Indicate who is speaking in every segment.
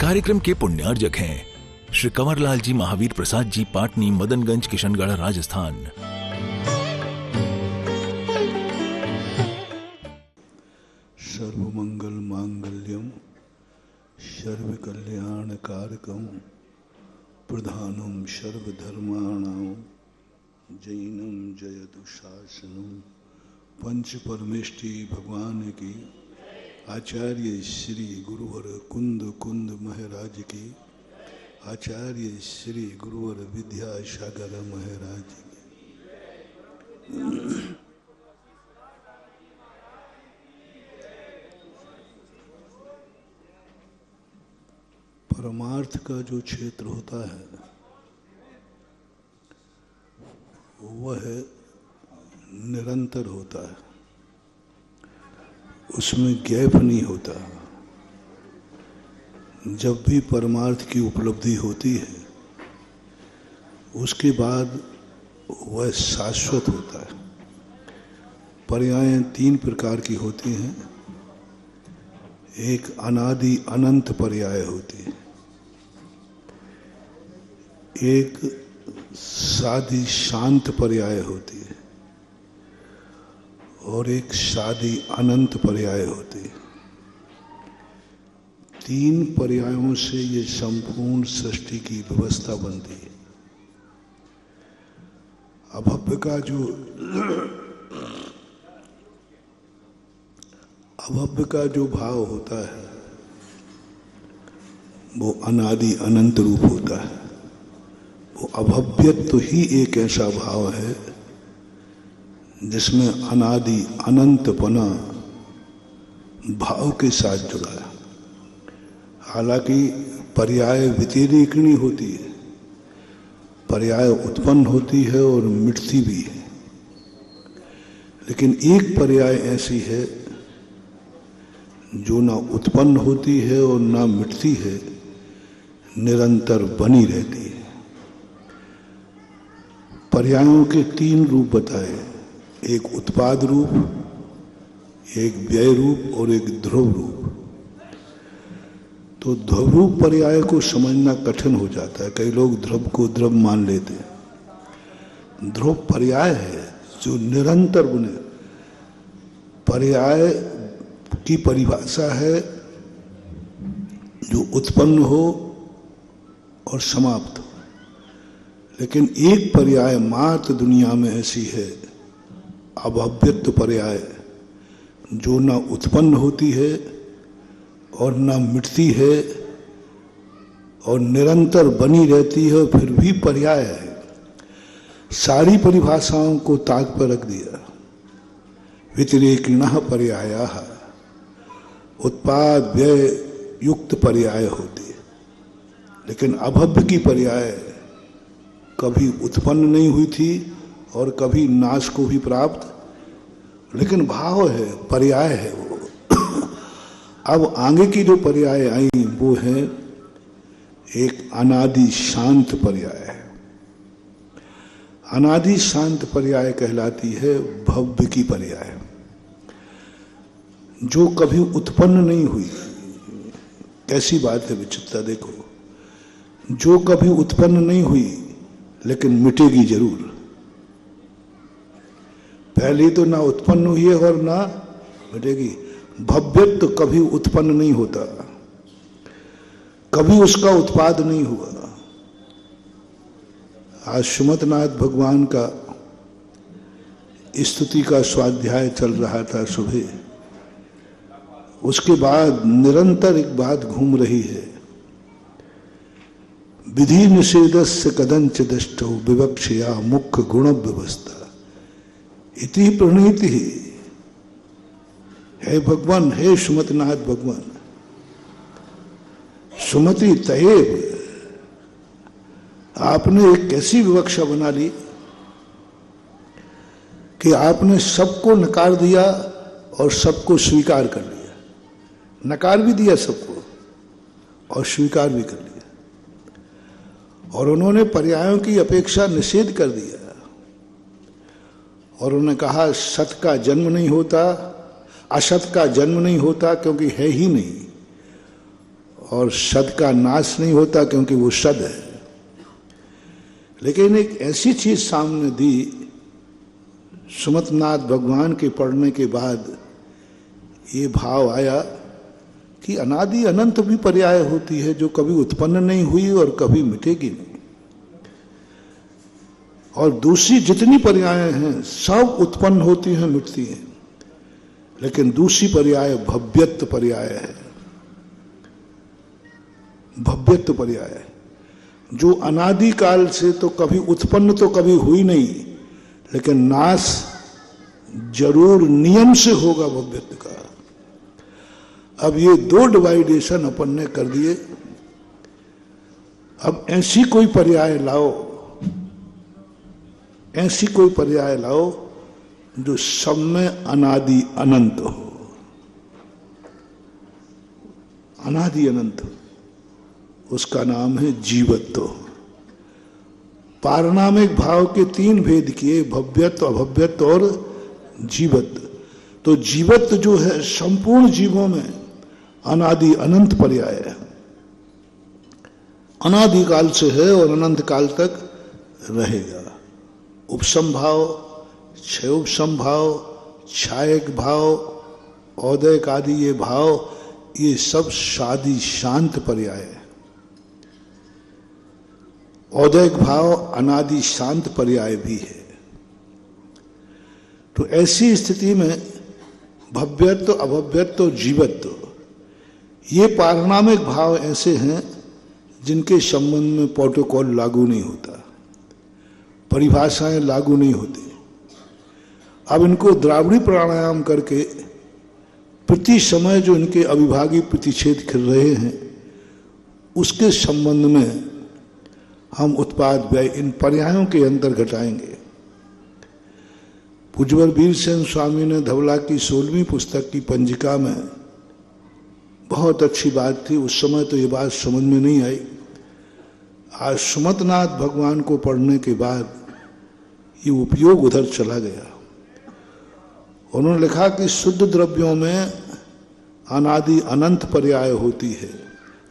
Speaker 1: कार्यक्रम के पुण्यार्जक हैं श्री कंवरलाल जी महावीर प्रसाद जी, पाटनी, मदनगंज, किशनगढ़, राजस्थान।
Speaker 2: सर्वमंगल मांगल्यम सर्व कल्याण कारकम प्रधानम सर्वधर्माणां जैनम जयतु शासनम। पंच परमेष्टि भगवान की, आचार्य श्री गुरुवर कुंद कुंद महाराज की, आचार्य श्री गुरुवर विद्यासागर महाराज की। परमार्थ का जो क्षेत्र होता है वह निरंतर होता है, उसमें गैप नहीं होता। जब भी परमार्थ की उपलब्धि होती है उसके बाद वह शाश्वत होता है। पर्यायें तीन प्रकार की होती हैं। एक अनादि अनंत पर्याय होती है, एक सादि शांत पर्याय होती है और एक सादि अनंत पर्याय होती है। तीन पर्यायों से ये संपूर्ण सृष्टि की व्यवस्था बनती है। अभव्य का जो भाव होता है वो अनादि अनंत रूप होता है। वो अभव्यत्व ही एक ऐसा भाव है जिसमें अनादि अनंतपना भाव के साथ जुड़ा है। हालांकि पर्याय व्यतिरेकिणी होती है, पर्याय उत्पन्न होती है और मिटती भी है, लेकिन एक पर्याय ऐसी है जो ना उत्पन्न होती है और ना मिटती है, निरंतर बनी रहती है। पर्यायों के तीन रूप बताए, एक उत्पाद रूप, एक व्यय रूप और एक ध्रुव रूप। तो ध्रुव रूप पर्याय को समझना कठिन हो जाता है। कई लोग ध्रुव को द्रव मान लेते हैं। ध्रुव पर्याय है जो निरंतर बने। पर्याय की परिभाषा है जो उत्पन्न हो और समाप्त हो। लेकिन एक पर्याय मात्र दुनिया में ऐसी है, अभव्यत्व पर्याय, जो ना उत्पन्न होती है और ना मिटती है और निरंतर बनी रहती है, फिर भी पर्याय है। सारी परिभाषाओं को ताक पर रख दिया। व्यतिरेकिणः पर्यायाः, उत्पाद व्यय युक्त पर्याय होती है। लेकिन अभव्य की पर्याय कभी उत्पन्न नहीं हुई थी और कभी नाश को भी प्राप्त, लेकिन भाव है, पर्याय है वो। अब आगे की जो पर्याय आई वो है एक अनादि शांत पर्याय है। अनादि शांत पर्याय कहलाती है भव्य की पर्याय, जो कभी उत्पन्न नहीं हुई। कैसी बात है विचित्रता देखो, जो कभी उत्पन्न नहीं हुई लेकिन मिटेगी जरूर। पहले तो ना उत्पन्न हुई है और ना मिटेगी। भव्यत्व कभी उत्पन्न नहीं होता, कभी उसका उत्पाद नहीं हुआ। आज श्रीमद्नाथ भगवान का स्तुति का स्वाध्याय चल रहा था सुबह। उसके बाद निरंतर एक बात घूम रही है, विधि निषेधस्य कदंच दष्टो विवक्षया मुख्य गुण व्यवस्था इति प्रणीति। हे भगवान, हे सुमतिनाथ भगवान, सुमति तयेव, आपने एक कैसी विवक्षा बना ली कि आपने सबको नकार दिया और सबको स्वीकार कर लिया। नकार भी दिया सबको और स्वीकार भी कर लिया। और उन्होंने पर्यायों की अपेक्षा निषेध कर दिया और उन्होंने कहा सत का जन्म नहीं होता, असत का जन्म नहीं होता क्योंकि है ही नहीं, और सद का नाश नहीं होता क्योंकि वो सद है। लेकिन एक ऐसी चीज सामने दी सुमतनाथ भगवान के पढ़ने के बाद ये भाव आया कि अनादि अनंत भी पर्याय होती है जो कभी उत्पन्न नहीं हुई और कभी मिटेगी नहीं, और दूसरी जितनी पर्याय हैं सब उत्पन्न होती हैं मिटती हैं, लेकिन दूसरी पर्याय भव्यत्व पर्याय है। भव्यत्व पर्याय जो अनादि काल से तो कभी उत्पन्न तो कभी हुई नहीं, लेकिन नाश जरूर नियम से होगा भव्यत्व का। अब ये दो डिवाइडेशन अपन ने कर दिए। अब ऐसी कोई पर्याय लाओ, ऐसी कोई पर्याय लाओ जो सब में अनादि अनंत हो, अनादि अनंत हो, उसका नाम है जीवत्व। पारणामिक भाव के तीन भेद किए, भव्यत्व, अभव्यत्व और जीवत्व। तो जीवत्व जो है संपूर्ण जीवों में अनादि अनंत पर्याय है, अनादि काल से है और अनंत काल तक रहेगा। उपसंभाव, क्षय उपसंभाव, छायक भाव, औदयक आदि ये भाव, ये सब शादी शांत पर्याय है। औदयक भाव अनादि शांत पर्याय भी है। तो ऐसी स्थिति में भव्यत्व, अभव्यत्व और जीवत्व ये पारणामिक भाव ऐसे हैं जिनके संबंध में प्रोटोकॉल लागू नहीं होता, परिभाषाएं लागू नहीं होती। अब इनको द्राविड़ी प्राणायाम करके प्रति समय जो इनके अविभागी प्रतिषेध कर रहे हैं उसके संबंध में हम उत्पाद व्यय इन पर्यायों के अंदर घटाएंगे। पूज्यवर वीरसेन स्वामी ने धवला की 16वीं पुस्तक की पंजिका में बहुत अच्छी बात थी, उस समय तो ये बात समझ में नहीं आई। आज सुमतनाथ भगवान को पढ़ने के बाद ये उपयोग उधर चला गया। उन्होंने लिखा कि शुद्ध द्रव्यों में अनादि अनंत पर्याय होती है,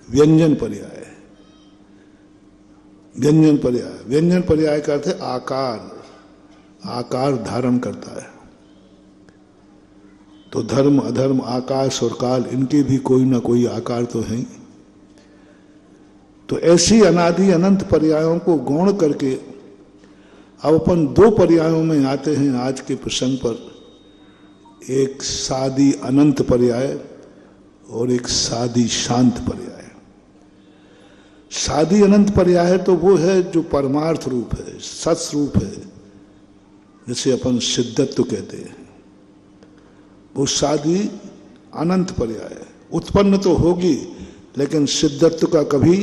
Speaker 2: व्यंजन पर्याय। व्यंजन पर्याय, व्यंजन पर्याय का अर्थ है आकार, आकार धारण करता है। तो धर्म, अधर्म, आकाश और काल, इनके भी कोई ना कोई आकार तो है। तो ऐसी अनादि अनंत पर्यायों को गौण करके अब अपन दो पर्यायों में आते हैं आज के प्रसंग पर। एक सादी अनंत पर्याय और एक सादी शांत पर्याय। सादी अनंत पर्याय तो वो है जो परमार्थ रूप है, सत्य रूप है, जिसे अपन सिद्धत्व कहते हैं। वो सादी अनंत पर्याय उत्पन्न तो होगी लेकिन सिद्धत्व का कभी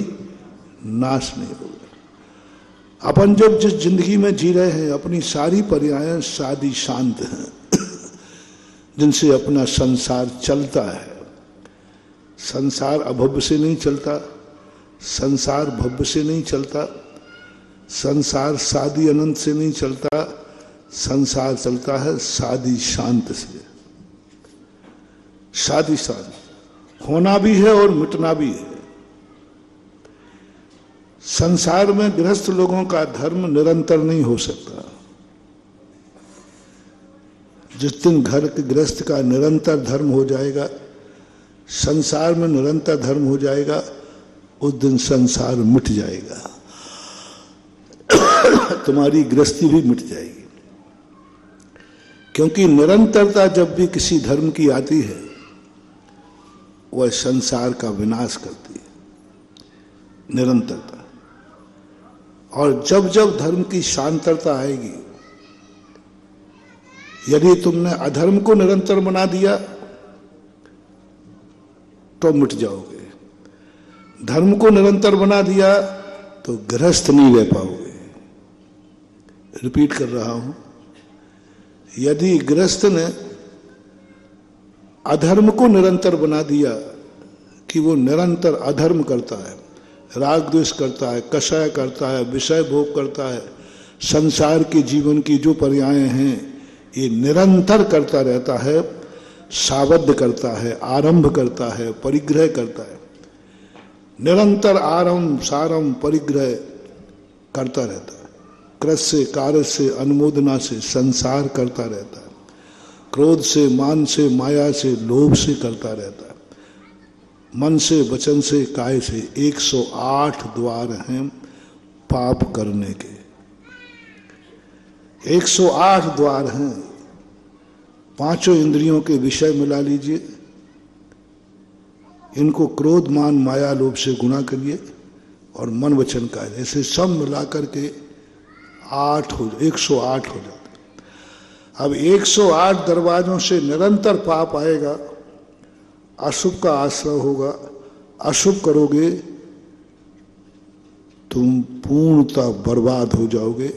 Speaker 2: नाश नहीं होगा। अपन जब जिस जिंदगी में जी रहे हैं अपनी सारी पर्याय सादी शांत हैं जिनसे अपना संसार चलता है। संसार अभव्य से नहीं चलता, संसार भव्य से नहीं चलता, संसार सादी अनंत से नहीं चलता, संसार चलता है सादी शांत से। सादी शांत होना भी है और मिटना भी है। संसार में गृहस्थ लोगों का धर्म निरंतर नहीं हो सकता। जिस दिन घर के गृहस्थ का निरंतर धर्म हो जाएगा, संसार में निरंतर धर्म हो जाएगा, उस दिन संसार मिट जाएगा। तुम्हारी गृहस्थी भी मिट जाएगी। क्योंकि निरंतरता जब भी किसी धर्म की आती है वह संसार का विनाश करती है, निरंतरता। और जब जब धर्म की शांतता आएगी, यदि तुमने अधर्म को निरंतर बना दिया तो मिट जाओगे, धर्म को निरंतर बना दिया तो गृहस्थ नहीं रह पाओगे। रिपीट कर रहा हूं, यदि गृहस्थ ने अधर्म को निरंतर बना दिया कि वो निरंतर अधर्म करता है, राग द्वेष करता है, कषाय करता है, विषय भोग करता है, संसार के जीवन की जो पर्याय हैं ये निरंतर करता रहता है, सावध करता है, आरंभ करता है, परिग्रह करता है, निरंतर आरंभ सारम परिग्रह करता रहता है, कृत से कार्य से अनुमोदना से संसार करता रहता है, क्रोध से मान से माया से लोभ से करता रहता है, मन से वचन से काय से। 108 द्वार हैं पाप करने के, 108 द्वार हैं। पांचों इंद्रियों के विषय मिला लीजिए, इनको क्रोध मान माया लोभ से गुणा करिए और मन वचन काय, ऐसे सब मिला करके 108 हो जाता। अब 108 दरवाजों से निरंतर पाप आएगा, अशुभ का आश्रय होगा, अशुभ करोगे तुम पूर्णतः बर्बाद हो जाओगे,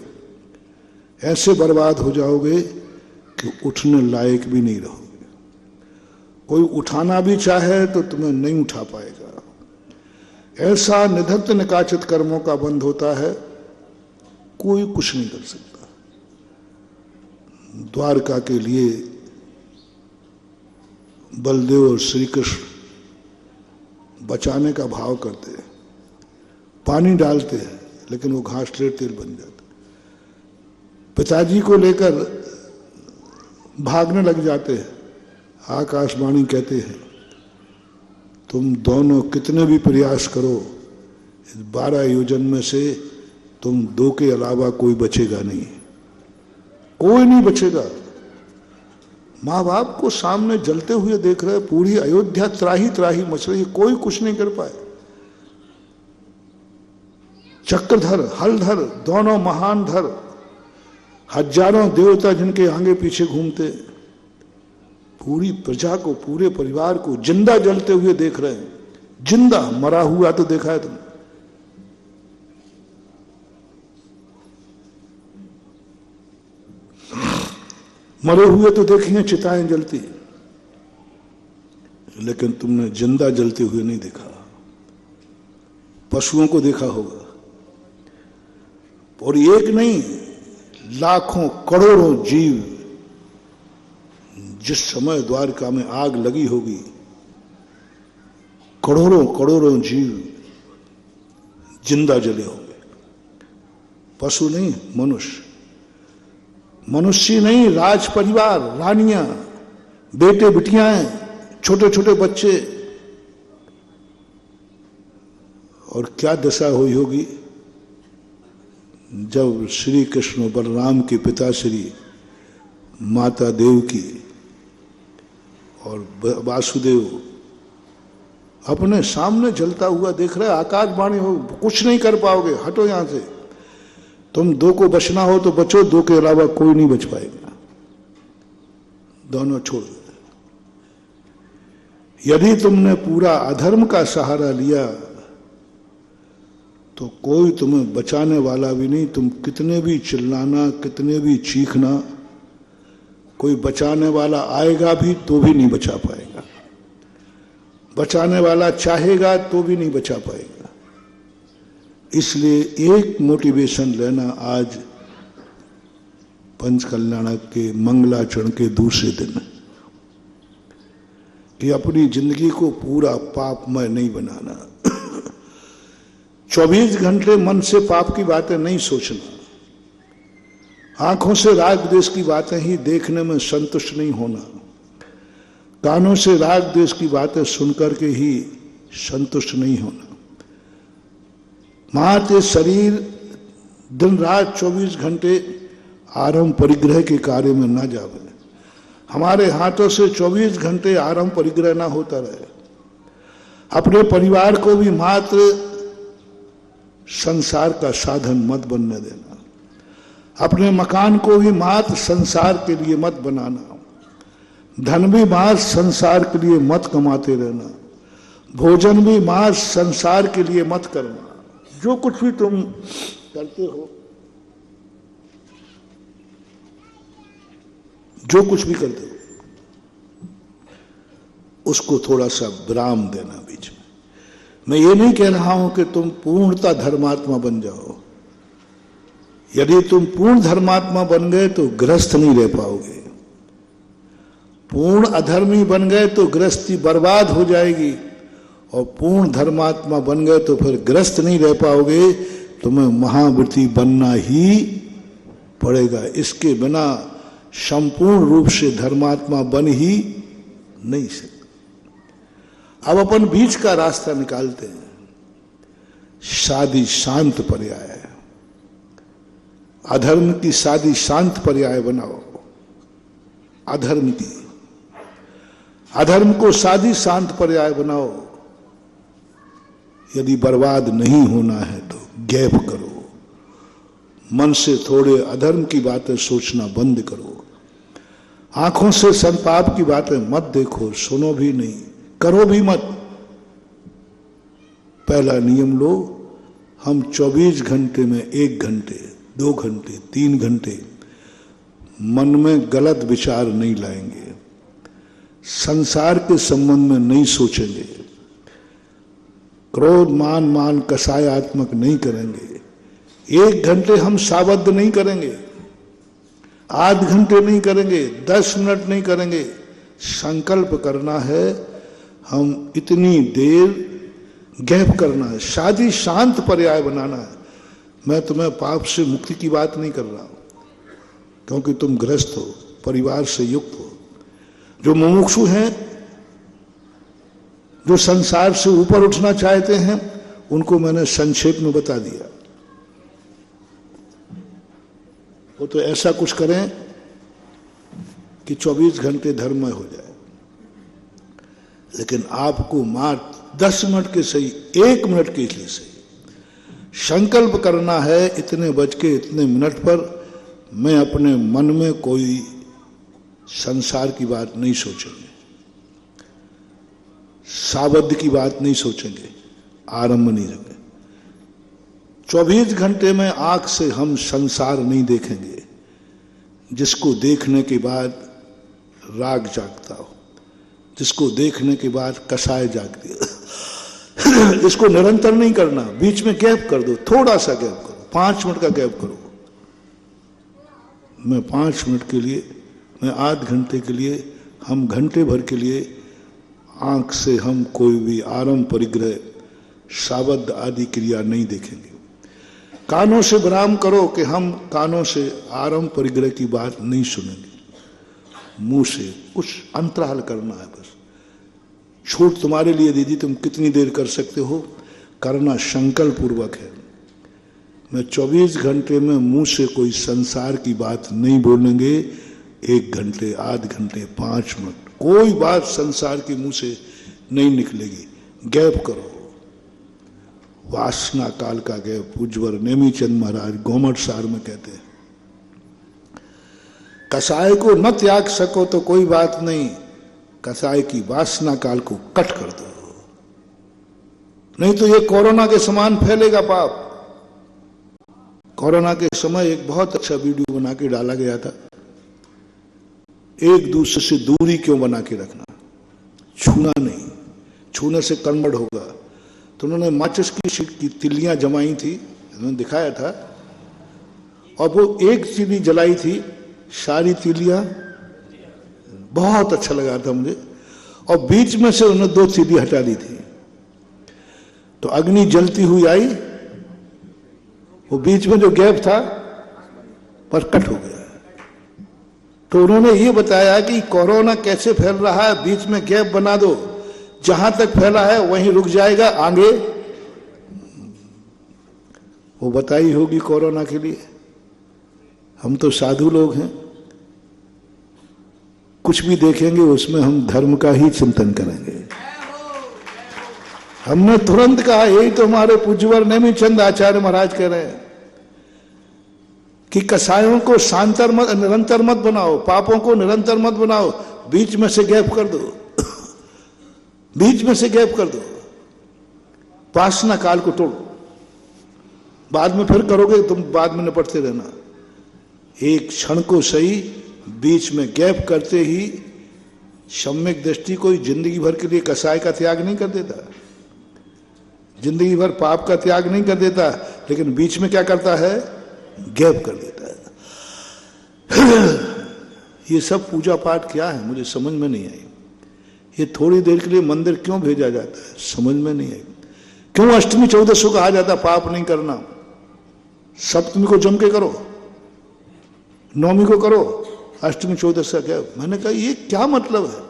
Speaker 2: ऐसे बर्बाद हो जाओगे कि उठने लायक भी नहीं रहोगे। कोई उठाना भी चाहे तो तुम्हें नहीं उठा पाएगा। ऐसा निधत्त निकाचित कर्मों का बंध होता है, कोई कुछ नहीं कर सकता। द्वारका के लिए बलदेव और श्री कृष्ण बचाने का भाव करते हैं, पानी डालते हैं, लेकिन वो घास तेल बन जाता। पिताजी को लेकर भागने लग जाते हैं, आकाशवाणी कहते हैं तुम दोनों कितने भी प्रयास करो, इस 12 योजन में से तुम 2 के अलावा कोई बचेगा नहीं, कोई नहीं बचेगा। माँ बाप को सामने जलते हुए देख रहे, पूरी अयोध्या त्राही त्राही मच रही, कोई कुछ नहीं कर पाए। चक्रधर हलधर दोनों महान धर, हजारों देवता जिनके आगे पीछे घूमते, पूरी प्रजा को पूरे परिवार को जिंदा जलते हुए देख रहे हैं। जिंदा, मरा हुआ तो देखा है तुमने? मरे हुए तो देखे हैं, चिताएं जलती, लेकिन तुमने जिंदा जलते हुए नहीं देखा। पशुओं को देखा होगा, और एक नहीं लाखों करोड़ों जीव, जिस समय द्वारका में आग लगी होगी, करोड़ों करोड़ों जीव जिंदा जले होंगे। पशु नहीं, मनुष्य, मनुष्य नहीं, राज परिवार, रानियां, बेटे बिटियां, छोटे छोटे बच्चे। और क्या दशा हुई होगी जब श्री कृष्ण बलराम के पिता श्री माता देवकी और वासुदेव अपने सामने जलता हुआ देख रहे। आकाशवाणी हो, कुछ नहीं कर पाओगे, हटो यहां से, तुम 2 को बचना हो तो बचो, 2 के अलावा कोई नहीं बच पाएगा, दोनों छोड़ दो। यदि तुमने पूरा अधर्म का सहारा लिया तो कोई तुम्हें बचाने वाला भी नहीं। तुम कितने भी चिल्लाना, कितने भी चीखना, कोई बचाने वाला आएगा भी तो भी नहीं बचा पाएगा। बचाने वाला चाहेगा तो भी नहीं बचा पाएगा। इसलिए एक मोटिवेशन लेना आज पंच कल्याणक के मंगलाचरण के दूसरे दिन, कि अपनी जिंदगी को पूरा पापमय नहीं बनाना। 24 घंटे मन से पाप की बातें नहीं सोचना, आंखों से राग द्वेष की बातें ही देखने में संतुष्ट नहीं होना, कानों से राग द्वेष की बातें सुनकर के ही संतुष्ट नहीं होना। मात्र शरीर दिन रात 24 घंटे आरंभ परिग्रह के कार्य में ना जावे। हमारे हाथों से 24 घंटे आरंभ परिग्रह ना होता रहे। अपने परिवार को भी मात्र संसार का साधन मत बनने देना। अपने मकान को भी मात्र संसार के लिए मत बनाना। धन भी मात्र संसार के लिए मत कमाते रहना। भोजन भी मात्र संसार के लिए मत करना। जो कुछ भी तुम करते हो, जो कुछ भी करते हो, उसको थोड़ा सा विराम देना बीच में। मैं ये नहीं कह रहा हूं कि तुम पूर्णतः धर्मात्मा बन जाओ। यदि तुम पूर्ण धर्मात्मा बन गए तो गृहस्थ नहीं रह पाओगे। पूर्ण अधर्मी बन गए तो गृहस्थी बर्बाद हो जाएगी और पूर्ण धर्मात्मा बन गए तो फिर ग्रस्त नहीं रह पाओगे, तुम्हें महाव्रती बनना ही पड़ेगा। इसके बिना संपूर्ण रूप से धर्मात्मा बन ही नहीं सकते। अब अपन बीच का रास्ता निकालते हैं। शादी शांत पर्याय है, अधर्म की शादी शांत पर्याय बनाओ। अधर्म की, अधर्म को शादी शांत पर्याय बनाओ। यदि बर्बाद नहीं होना है तो गैप करो, मन से थोड़े अधर्म की बातें सोचना बंद करो, आंखों से संताप की बातें मत देखो, सुनो भी नहीं, करो भी मत। पहला नियम लो, हम 24 घंटे में 1 घंटे, 2 घंटे, 3 घंटे मन में गलत विचार नहीं लाएंगे, संसार के संबंध में नहीं सोचेंगे, क्रोध मान कसायात्मक नहीं करेंगे। 1 घंटे हम सावध नहीं करेंगे, आध घंटे नहीं करेंगे, 10 मिनट नहीं करेंगे। संकल्प करना है, हम इतनी देर गैप करना है। शादी शांत पर्याय बनाना है। मैं तुम्हें पाप से मुक्ति की बात नहीं कर रहा हूं, क्योंकि तुम गृहस्थ हो, परिवार से युक्त हो। जो मुमुक्षु हैं, जो संसार से ऊपर उठना चाहते हैं, उनको मैंने संक्षेप में बता दिया। वो तो ऐसा कुछ करें कि 24 घंटे धर्ममय हो जाए, लेकिन आपको मात्र 10 मिनट के सही, 1 मिनट के लिए सही संकल्प करना है। इतने बज के इतने मिनट पर मैं अपने मन में कोई संसार की बात नहीं सोचेंगे, सावध की बात नहीं सोचेंगे, आरंभ नहीं रखेंगे। 24 घंटे में आंख से हम संसार नहीं देखेंगे, जिसको देखने के बाद राग जागता हो, जिसको देखने के बाद कसाय जागती है। इसको निरंतर नहीं करना, बीच में गैप कर दो, थोड़ा सा गैप करो, 5 मिनट का गैप करो। मैं 5 मिनट के लिए, मैं आध घंटे के लिए, हम घंटे भर के लिए आंख से हम कोई भी आरंभ परिग्रह, सावध आदि क्रिया नहीं देखेंगे। कानों से विराम करो कि हम कानों से आरंभ परिग्रह की बात नहीं सुनेंगे। मुंह से कुछ अंतराल करना है बस। छूट तुम्हारे लिए दीदी, तुम कितनी देर कर सकते हो, करना संकल्प पूर्वक है। मैं 24 घंटे में मुंह से कोई संसार की बात नहीं बोलेंगे। 1 घंटे, आध घंटे, 5 मिनट कोई बात संसार के मुंह से नहीं निकलेगी। गैप करो, वासना काल का गैप। पूज्यवर नेमीचंद महाराज गोमट सार में कहते हैं, कसाय को न त्याग सको तो कोई बात नहीं, कसाय की वासना काल को कट कर दो, नहीं तो ये कोरोना के समान फैलेगा पाप। कोरोना के समय एक बहुत अच्छा वीडियो बना के डाला गया था, एक दूसरे से दूरी क्यों बना के रखना, छूना नहीं, छूने से कन्वर्ट होगा। तो उन्होंने माचिस की शीट की तिल्लियां जमाई थी, उन्होंने दिखाया था, और वो एक तीली जलाई थी, सारी तीलियां, बहुत अच्छा लगा था मुझे, और बीच में से उन्होंने 2 तीली हटा दी थी। तो अग्नि जलती हुई आई, वो बीच में जो गैप था पर कट हो गया। तो उन्होंने ये बताया कि कोरोना कैसे फैल रहा है, बीच में गैप बना दो, जहां तक फैला है वहीं रुक जाएगा, आगे वो बताई होगी कोरोना के लिए। हम तो साधु लोग हैं, कुछ भी देखेंगे उसमें हम धर्म का ही चिंतन करेंगे। हमने तुरंत कहा, यही तो हमारे पूज्यवर नेमीचंद आचार्य महाराज कह रहे हैं कि कसायों को शांतर मत, निरंतर मत बनाओ, पापों को निरंतर मत बनाओ, बीच में से गैप कर दो, बीच में से गैप कर दो, वासना काल को तोड़ो। बाद में फिर करोगे तुम, बाद में निपटते रहना। एक क्षण को सही, बीच में गैप करते ही सम्यक दृष्टि कोई जिंदगी भर के लिए कसाय का त्याग नहीं कर देता, जिंदगी भर पाप का त्याग नहीं कर देता, लेकिन बीच में क्या करता है, गैप कर देता है। ये सब पूजा पाठ क्या है, मुझे समझ में नहीं आई। ये थोड़ी देर के लिए मंदिर क्यों भेजा जाता है, समझ में नहीं है। क्यों अष्टमी चौदस को कहा जाता पाप नहीं करना, सप्तमी को जम के करो, नवमी को करो, अष्टमी चौदस का क्या। मैंने कहा ये क्या मतलब है,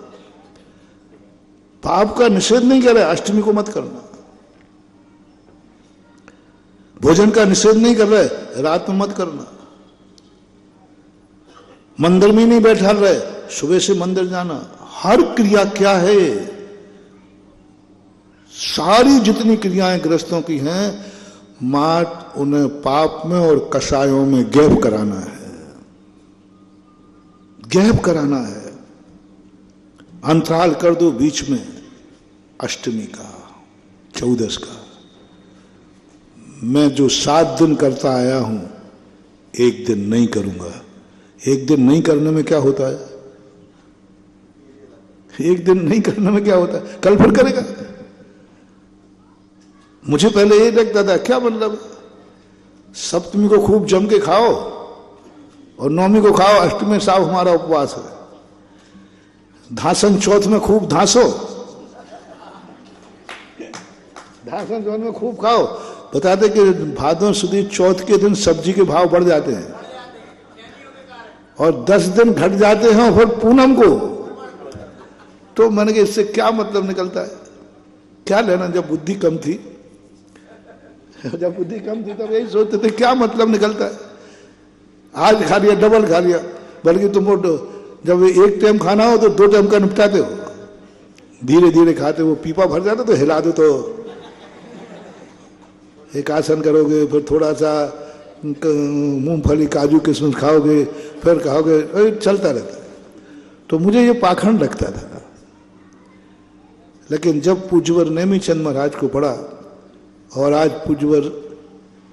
Speaker 2: पाप का निषेध नहीं कर रहा है, अष्टमी को मत करना। भोजन का निषेध नहीं कर रहा है, रात में मत करना। मंदिर में नहीं बैठा रहे, सुबह से मंदिर जाना। हर क्रिया क्या है, सारी जितनी क्रियाएं गृहस्थों की हैं, मात उन्हें पाप में और कषायों में गैप कराना है, गैप कराना है। अंतराल कर दो बीच में, अष्टमी का, चौदस का। मैं जो 7 दिन करता आया हूं, एक दिन नहीं करूंगा। एक दिन नहीं करने में क्या होता है, एक दिन नहीं करने में क्या होता है, कल फिर करेगा। मुझे पहले ये लगता था क्या मतलब, सप्तमी को खूब जम के खाओ और नवमी को खाओ, अष्टमी साहब हमारा उपवास है। धासन चौथ में खूब धांसो, धासन चौथ में खूब खाओ। बताते कि भादों सुदी चौथ के दिन सब्जी के भाव बढ़ जाते हैं और 10 दिन घट जाते हैं, और फिर पूनम को। तो मैंने कहा इससे क्या मतलब निकलता है, क्या लेना। जब बुद्धि कम थी, जब बुद्धि कम थी तब यही सोचते थे क्या मतलब निकलता है। आज खा लिया, डबल खा लिया। बल्कि तुम जब एक टाइम खाना हो तो 2 टाइम का निपटाते हो, धीरे धीरे खाते हो। पीपा भर जाता तो हिला दो, तो एक आसन करोगे, फिर थोड़ा सा मूंगफली काजू किशमिश खाओगे, फिर खाओगे, चलता रहता है। तो मुझे ये पाखंड लगता था। लेकिन जब पूज्यवर नेमीचंद महाराज को पढ़ा और आज पूज्यवर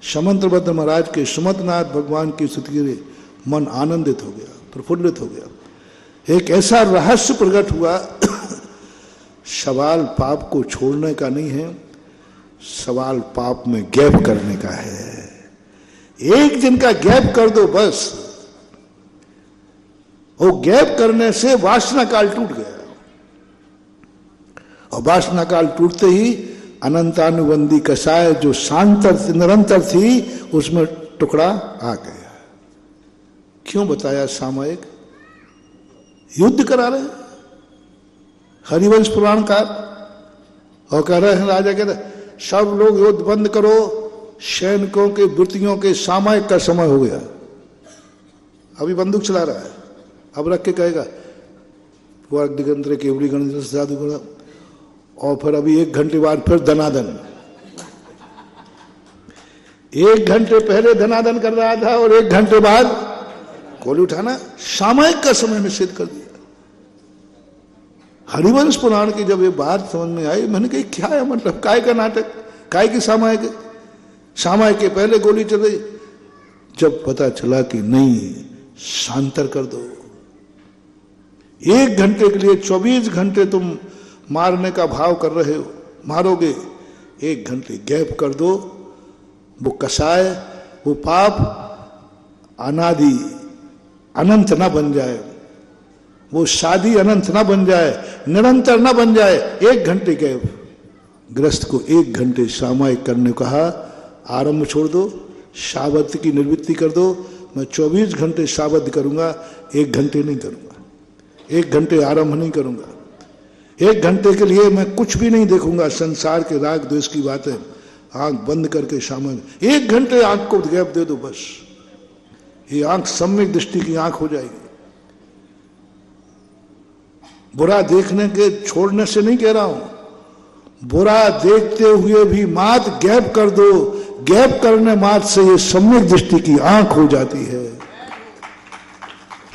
Speaker 2: समंतभद्र महाराज के सुमतनाथ भगवान की स्तुति के मन आनंदित हो गया, प्रफुल्लित हो गया। एक ऐसा रहस्य प्रकट हुआ, सवाल पाप को छोड़ने का नहीं है, सवाल पाप में गैप करने का है। एक दिन का गैप कर दो बस, वो गैप करने से वासना काल टूट गया, और वासना काल टूटते ही अनंतानुबंधी कषाय जो शांतर निरंतर थी, उसमें टुकड़ा आ गया। क्यों बताया सामयिक, युद्ध करा रहे हरिवंश पुराणकार, और कह रहे हैं राजा कहते सब लोग युद्ध बंद करो, सैनिकों के वृत्तियों के सामयिक का समय हो गया। अभी बंदूक चला रहा है, अब रख के कहेगा वो दिगंतरे केवड़ी गण साधु गण, और फिर अभी 1 घंटे बाद फिर धनादन। 1 घंटे पहले धनादन कर रहा था और 1 घंटे बाद गोली उठाना। सामयिक का समय निषेध कर दिया। हरिवंश पुराण की जब ये बात समझ में आई, मैंने कही क्या है मतलब, काय का नाटक, काय की सामयिक, सामयिक के पहले गोली चल रही। जब पता चला कि नहीं, शांतर कर दो। 1 घंटे के लिए 24 घंटे तुम मारने का भाव कर रहे हो, मारोगे, 1 घंटे गैप कर दो। वो कषाय, वो पाप अनादि अनंत ना बन जाए, वो शादी अनंत ना बन जाए, निरंतर ना बन जाए। 1 घंटे गैप, गृहस्थ को 1 घंटे सामयिक करने को कहा। आरंभ छोड़ दो, शाबद की निवृत्ति कर दो। मैं 24 घंटे शाबद करूंगा, 1 घंटे नहीं करूंगा, 1 घंटे आरंभ नहीं करूंगा। 1 घंटे के लिए मैं कुछ भी नहीं देखूंगा, संसार के राग द्वेष की बातें, आंख बंद करके शामिल। 1 घंटे आंख को गैप दे दो बस, ये आंख सम्यक दृष्टि की आंख हो जाएगी। बुरा देखने के छोड़ने से नहीं कह रहा हूं, बुरा देखते हुए भी मात गैप कर दो। गैप करने मात से ये सम्यक दृष्टि की आंख हो जाती है।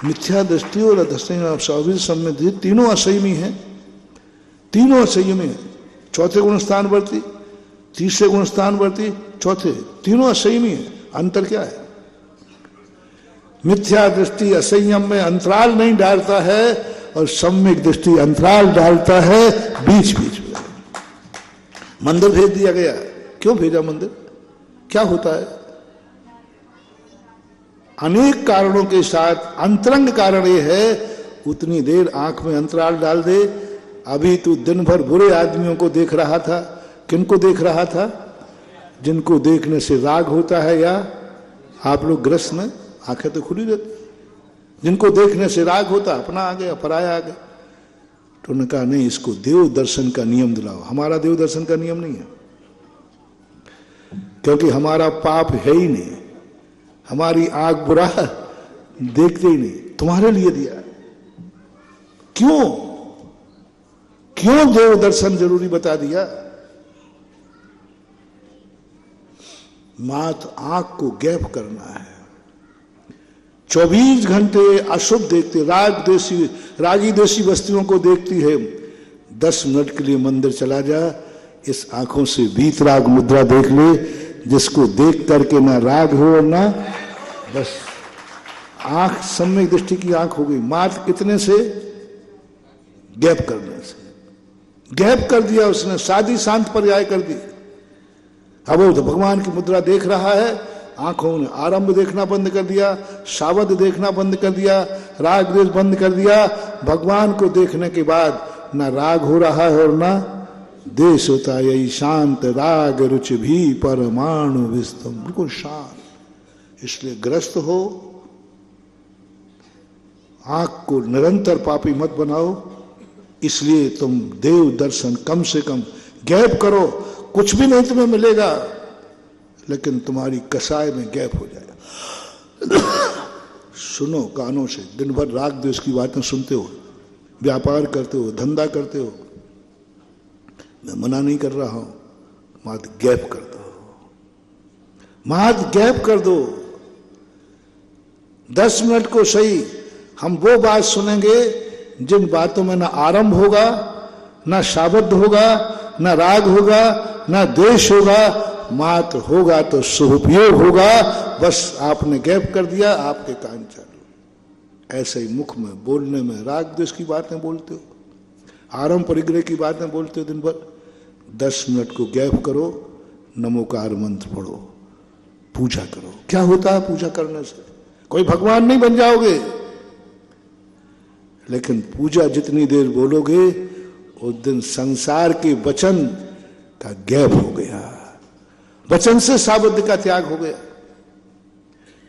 Speaker 2: मिथ्या दृष्टि और अधस्ती सम्यक, तीनों असंयमी है, तीनों असंयमी है। चौथे गुण स्थान वर्ती, तीसरे गुण स्थान वर्ती, चौथे, तीनों असंयमी है। अंतर क्या है? मिथ्या दृष्टि असंयम में अंतराल नहीं डालता है, और सम्यक दृष्टि अंतराल डालता है बीच बीच में। मंदिर भेज दिया गया, क्यों भेजा मंदिर, क्या होता है? अनेक कारणों के साथ अंतरंग कारण ये है, उतनी देर आंख में अंतराल डाल दे, अभी तू दिन भर बुरे आदमियों को देख रहा था। किनको देख रहा था? जिनको देखने से राग होता है, या आप लोग ग्रस्त में आंखें तो खुली रहती, जिनको देखने से राग होता, अपना आ गया, पराया आ गया। तो उन्होंने कहा नहीं, इसको देव दर्शन का नियम दिलाओ। हमारा देव दर्शन का नियम नहीं है, क्योंकि हमारा पाप है ही नहीं, हमारी आंख बुरा देखते ही नहीं। तुम्हारे लिए दिया। क्यों क्यों देव दर्शन जरूरी बता दिया? मात्र आंख को गैप करना है। 24 घंटे अशुभ देखते, रागी देशी वस्तुओं को देखती है। 10 मिनट के लिए मंदिर चला जा, इस आंखों से वीतराग मुद्रा देख ले, जिसको देख करके ना राग हो और ना, बस आंख सम्यक दृष्टि की आंख हो गई। मात्र कितने से? गैप करने से। गैप कर दिया उसने, साधी शांत पर्याय कर दी। अब वो तो भगवान की मुद्रा देख रहा है, आंखों ने आरंभ देखना बंद कर दिया, शावद देखना बंद कर दिया, राग देश बंद कर दिया। भगवान को देखने के बाद ना राग हो रहा है और ना देश होता है। यही शांत राग रुचि भी परमाणु विस्तम, बिल्कुल शांत। इसलिए ग्रस्त हो, आंख को निरंतर पापी मत बनाओ। इसलिए तुम देव दर्शन कम से कम गैप करो। कुछ भी नहीं तुम्हें मिलेगा, लेकिन तुम्हारी कसाय में गैप हो जाएगा। सुनो कानों से, दिन भर राग द्वेष की बातें सुनते हो, व्यापार करते हो, धंधा करते हो। मैं मना नहीं कर रहा हूं, मात्र गैप कर दो, मात्र गैप कर दो। 10 मिनट को सही हम वो बात सुनेंगे जिन बातों में ना आरंभ होगा, ना शाबद्ध होगा, ना राग होगा, ना द्वेष होगा, मात्र होगा तो सुपयोग होगा। बस आपने गैप कर दिया, आपके कान चालू। ऐसे ही मुख में, बोलने में राग द्वेष की बातें बोलते हो, आरंभ परिग्रह की बातें बोलते हो दिन भर। 10 मिनट को गैप करो, नमोकार मंत्र पढ़ो, पूजा करो। क्या होता है पूजा करने से? कोई भगवान नहीं बन जाओगे, लेकिन पूजा जितनी देर बोलोगे उस दिन संसार के वचन का गैप हो गया, वचन से शाबद्ध का त्याग हो गया।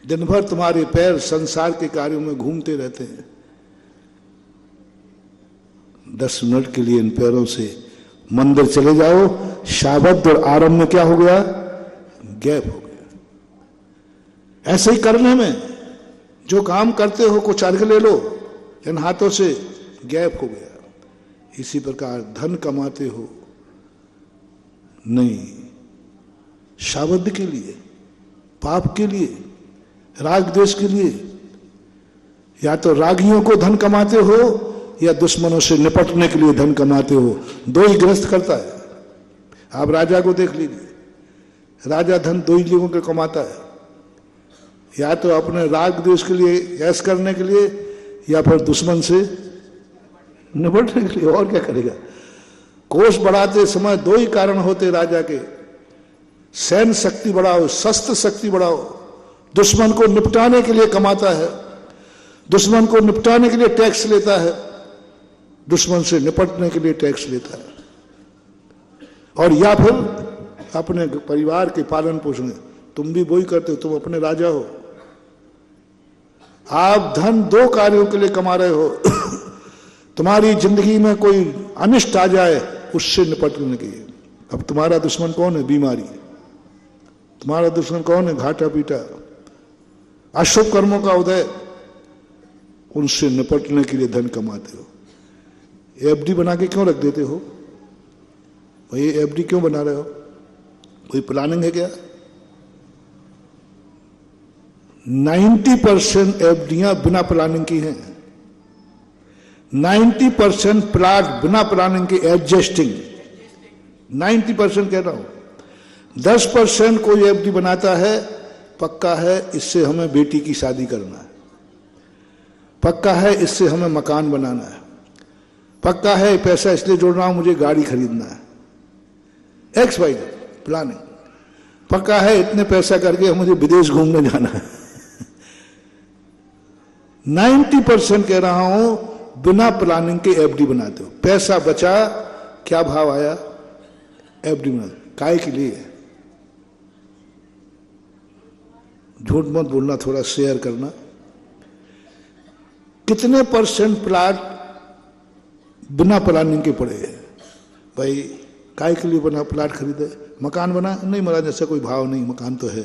Speaker 2: दिन भर तुम्हारे पैर संसार के कार्यों में घूमते रहते हैं। 10 मिनट के लिए इन पैरों से मंदिर चले जाओ, शाबद्ध और आरंभ में क्या हो गया? गैप हो गया। ऐसे ही करने में जो काम करते हो, कुछ अर्घ ले लो, इन हाथों से गैप हो गया। इसी प्रकार धन कमाते हो, नहीं, शाबद्ध के लिए, पाप के लिए, राग द्वेष के लिए। या तो रागियों को धन कमाते हो, या दुश्मनों से निपटने के लिए धन कमाते हो। दो ही ग्रस्त करता है। आप राजा को देख लीजिए, राजा धन दो ही लोगों के कमाता है, या तो अपने राग द्वेष के लिए, ऐश करने के लिए, या फिर दुश्मन से निपटने के लिए। और क्या करेगा? कोष बढ़ाते समय दो ही कारण होते राजा के, सैन्य शक्ति बढ़ाओ, शस्त्र शक्ति बढ़ाओ। दुश्मन को निपटाने के लिए कमाता है, दुश्मन को निपटाने के लिए टैक्स लेता है, दुश्मन से निपटने के लिए टैक्स लेता है, और या फिर अपने परिवार के पालन पोषण। तुम भी वही करते हो, तुम अपने राजा हो। आप धन दो कार्यों के लिए कमा रहे हो। तुम्हारी जिंदगी में कोई अनिष्ट आ जाए, उससे निपटने के लिए। अब तुम्हारा दुश्मन कौन है? बीमारी। तुम्हारा दुश्मन कौन है? घाटा पीटा, अशुभ कर्मों का उदय। उनसे निपटने के लिए धन कमाते हो। एफडी बना के क्यों रख देते हो? भाई एफडी क्यों बना रहे हो? कोई प्लानिंग है क्या? 90% एफडीयां बिना प्लानिंग की हैं। 90% प्लाट बिना प्लानिंग के, एडजस्टिंग। 90% कह रहा हूं। 10% कोई एफडी बनाता है, पक्का है इससे हमें बेटी की शादी करना है, पक्का है इससे हमें मकान बनाना है, पक्का है पैसा इसलिए जोड़ रहा हूं मुझे गाड़ी खरीदना है, एक्स वाई प्लानिंग। पक्का है इतने पैसा करके मुझे विदेश घूमने जाना है। 90% कह रहा हूं बिना प्लानिंग के एफडी बनाते हो। पैसा बचा, क्या भाव आया, एफडी बना, काय के लिए? झूठ मत बोलना, थोड़ा शेयर करना। कितने % प्लाट बिना प्लानिंग के पड़े हैं? भाई काय के लिए बना प्लाट खरीदे? मकान बना? नहीं महाराज, ऐसा कोई भाव नहीं, मकान तो है।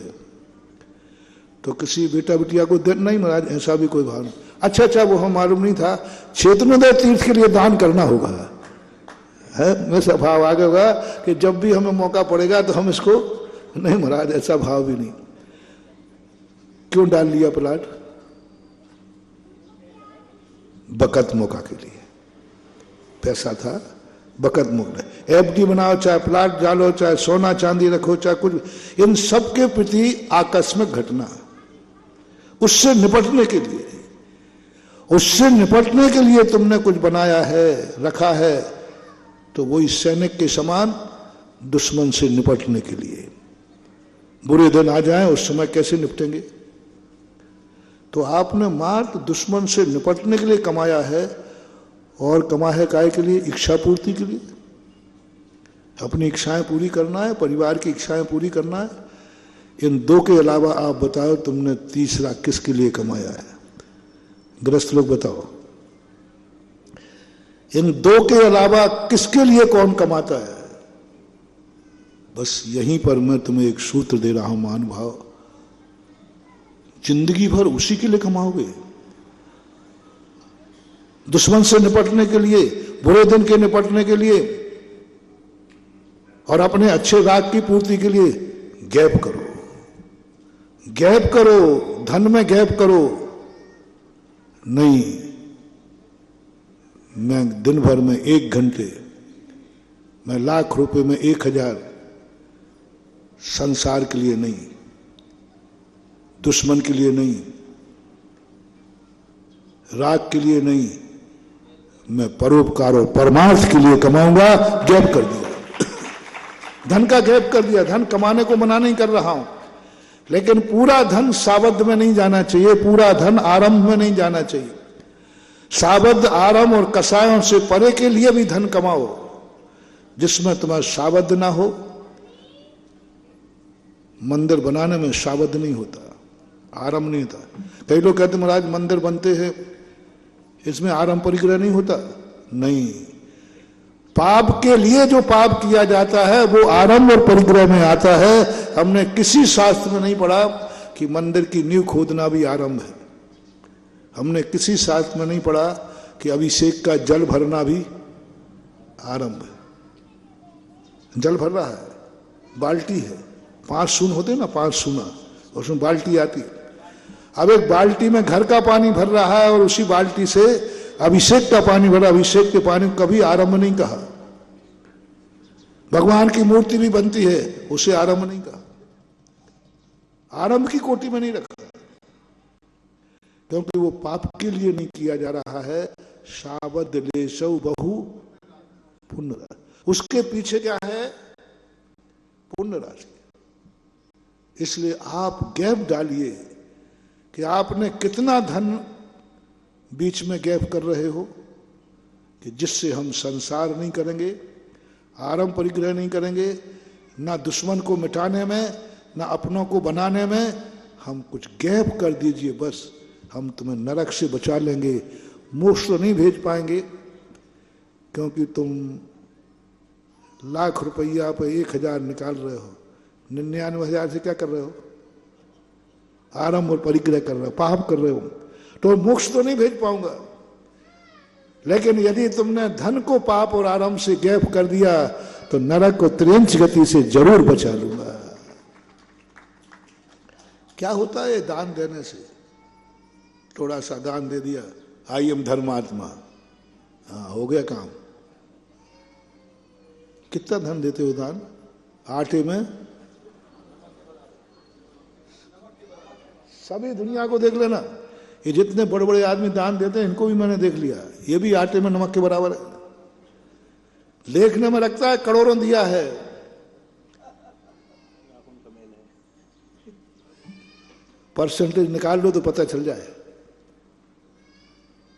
Speaker 2: तो किसी बेटा बिटिया को दे? नहीं महाराज, ऐसा भी कोई भाव नहीं। अच्छा, वो हम मालूम नहीं था, क्षेत्रोदय तीर्थ के लिए दान करना होगा, है वैसा भाव आ गया होगा कि जब भी हमें मौका पड़ेगा तो हम इसको, नहीं महाराज ऐसा भाव भी नहीं। क्यों डाल लिया प्लाट? बकत मौका के लिए, पैसा था, बकत मौका। एफडी बनाओ, चाहे प्लाट डालो, चाहे सोना चांदी रखो, चाहे कुछ, इन सब के प्रति आकस्मिक घटना, उससे निपटने के लिए, उससे निपटने के लिए तुमने कुछ बनाया है, रखा है, तो वही सैनिक के समान दुश्मन से निपटने के लिए। बुरे दिन आ जाएं, उस समय कैसे निपटेंगे? तो आपने मात्र दुश्मन से निपटने के लिए कमाया है, और कमा है काय के लिए? इच्छा पूर्ति के लिए। अपनी इच्छाएं पूरी करना है, परिवार की इच्छाएं पूरी करना है। इन दो के अलावा आप बताओ तुमने तीसरा किसके लिए कमाया है? गृहस्थ लोग बताओ, इन दो के अलावा किसके लिए कौन कमाता है? बस यहीं पर मैं तुम्हें एक सूत्र दे रहा हूं महानुभाव, जिंदगी भर उसी के लिए कमाओगे। दुश्मन से निपटने के लिए, बुरे दिन के निपटने के लिए, और अपने अच्छे राग की पूर्ति के लिए गैप करो, गैप करो, धन में गैप करो। नहीं, मैं दिन भर में 1 घंटे, मैं लाख रुपए में 1000 संसार के लिए नहीं, दुश्मन के लिए नहीं, राग के लिए नहीं, मैं परोपकार और परमार्थ के लिए कमाऊंगा। गैप कर दिया, धन का गैप कर दिया। धन कमाने को मना नहीं कर रहा हूं, लेकिन पूरा धन सावध में नहीं जाना चाहिए, पूरा धन आरंभ में नहीं जाना चाहिए। सावध, आरंभ और कसायों से परे के लिए भी धन कमाओ, जिसमें तुम्हारा सावध ना हो। मंदिर बनाने में सावध नहीं होता, आरंभ नहीं होता। कई लोग कहते महाराज मंदिर बनते हैं, इसमें आरंभ परिग्रह नहीं होता। नहीं, पाप के लिए जो पाप किया जाता है वो आरंभ और परिग्रह में आता है। हमने किसी शास्त्र में नहीं पढ़ा कि मंदिर की नींव खोदना भी आरंभ है। हमने किसी शास्त्र में नहीं पढ़ा कि अभिषेक का जल भरना भी आरंभ है। जल भर रहा है, बाल्टी है, 5 सून होते ना, 5 सूना, उसमें बाल्टी आती है। अब एक बाल्टी में घर का पानी भर रहा है और उसी बाल्टी से अभिषेक का पानी भरा। अभिषेक के पानी को कभी आरंभ नहीं कहा। भगवान की मूर्ति भी बनती है, उसे आरंभ नहीं कहा, आरंभ की कोटि में नहीं रखा, क्योंकि वो पाप के लिए नहीं किया जा रहा है। सावध लेशव बहु पुण्य राशि, उसके पीछे क्या है? पुण्य राशि। इसलिए आप गैप डालिए कि आपने कितना धन बीच में गैप कर रहे हो, कि जिससे हम संसार नहीं करेंगे, आरंभ परिग्रह नहीं करेंगे, ना दुश्मन को मिटाने में, ना अपनों को बनाने में। हम कुछ गैप कर दीजिए, बस हम तुम्हें नरक से बचा लेंगे। मोक्ष तो नहीं भेज पाएंगे, क्योंकि तुम लाख रुपया पर 1000 निकाल रहे हो, 99,000 से क्या कर रहे हो? आरंभ और परिग्रह कर रहे हो, पाप कर रहे हो। तो मोक्ष तो नहीं भेज पाऊंगा, लेकिन यदि तुमने धन को पाप और आरंभ से गैप कर दिया तो नरक को त्रियंच गति से जरूर बचा लूंगा। क्या होता है दान देने से? थोड़ा सा दान दे दिया, आई एम धर्मात्मा, हाँ हो गया काम। कितना धन देते हो दान? आटे में सभी दुनिया को देख लेना, ये जितने बड़े बड़े आदमी दान देते हैं इनको भी मैंने देख लिया, ये भी आटे में नमक के बराबर है। लेखने में लगता है करोड़ों दिया है, परसेंटेज निकाल लो तो पता चल जाए।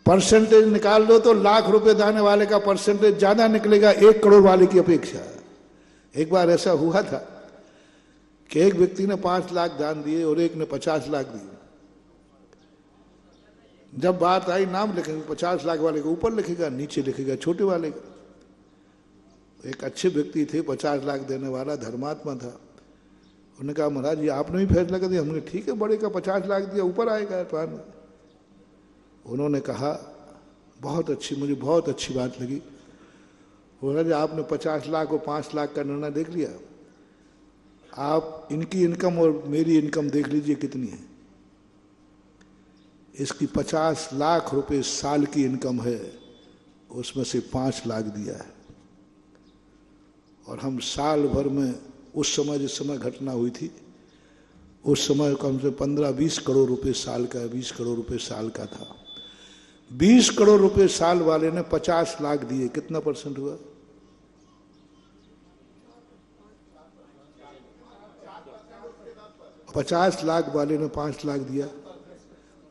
Speaker 2: परसेंटेज निकाल लो तो लाख रुपए देने वाले का परसेंटेज ज्यादा निकलेगा 1 करोड़ वाले की अपेक्षा। एक बार ऐसा हुआ था कि एक व्यक्ति ने 5 लाख दान दिए और एक ने 50 लाख दिए। जब बात आई नाम लिखेंगे, 50 लाख वाले को ऊपर लिखेगा, नीचे लिखेगा छोटे वाले का। एक अच्छे व्यक्ति थे, 50 लाख देने वाला, धर्मात्मा था। उन्होंने कहा महाराज जी आपने भी फैसला कर दिया। हमने ठीक है, बड़े का 50 लाख दिया, ऊपर आएगा पान में। उन्होंने कहा बहुत अच्छी, मुझे बहुत अच्छी बात लगी। महाराज आपने 50 लाख और 5 लाख का निर्णय देख लिया, आप इनकी इनकम और मेरी इनकम देख लीजिए कितनी है। इसकी 50 लाख रुपए साल की इनकम है, उसमें से 5 लाख दिया है। और हम साल भर में उस समय जिस समय घटना हुई थी उस समय कम से 15-20 करोड़ रुपए साल का, 20 करोड़ रुपए साल का था। 20 करोड़ रुपए साल वाले ने 50 लाख दिए, कितना परसेंट हुआ? 50 लाख वाले ने 5 लाख दिया।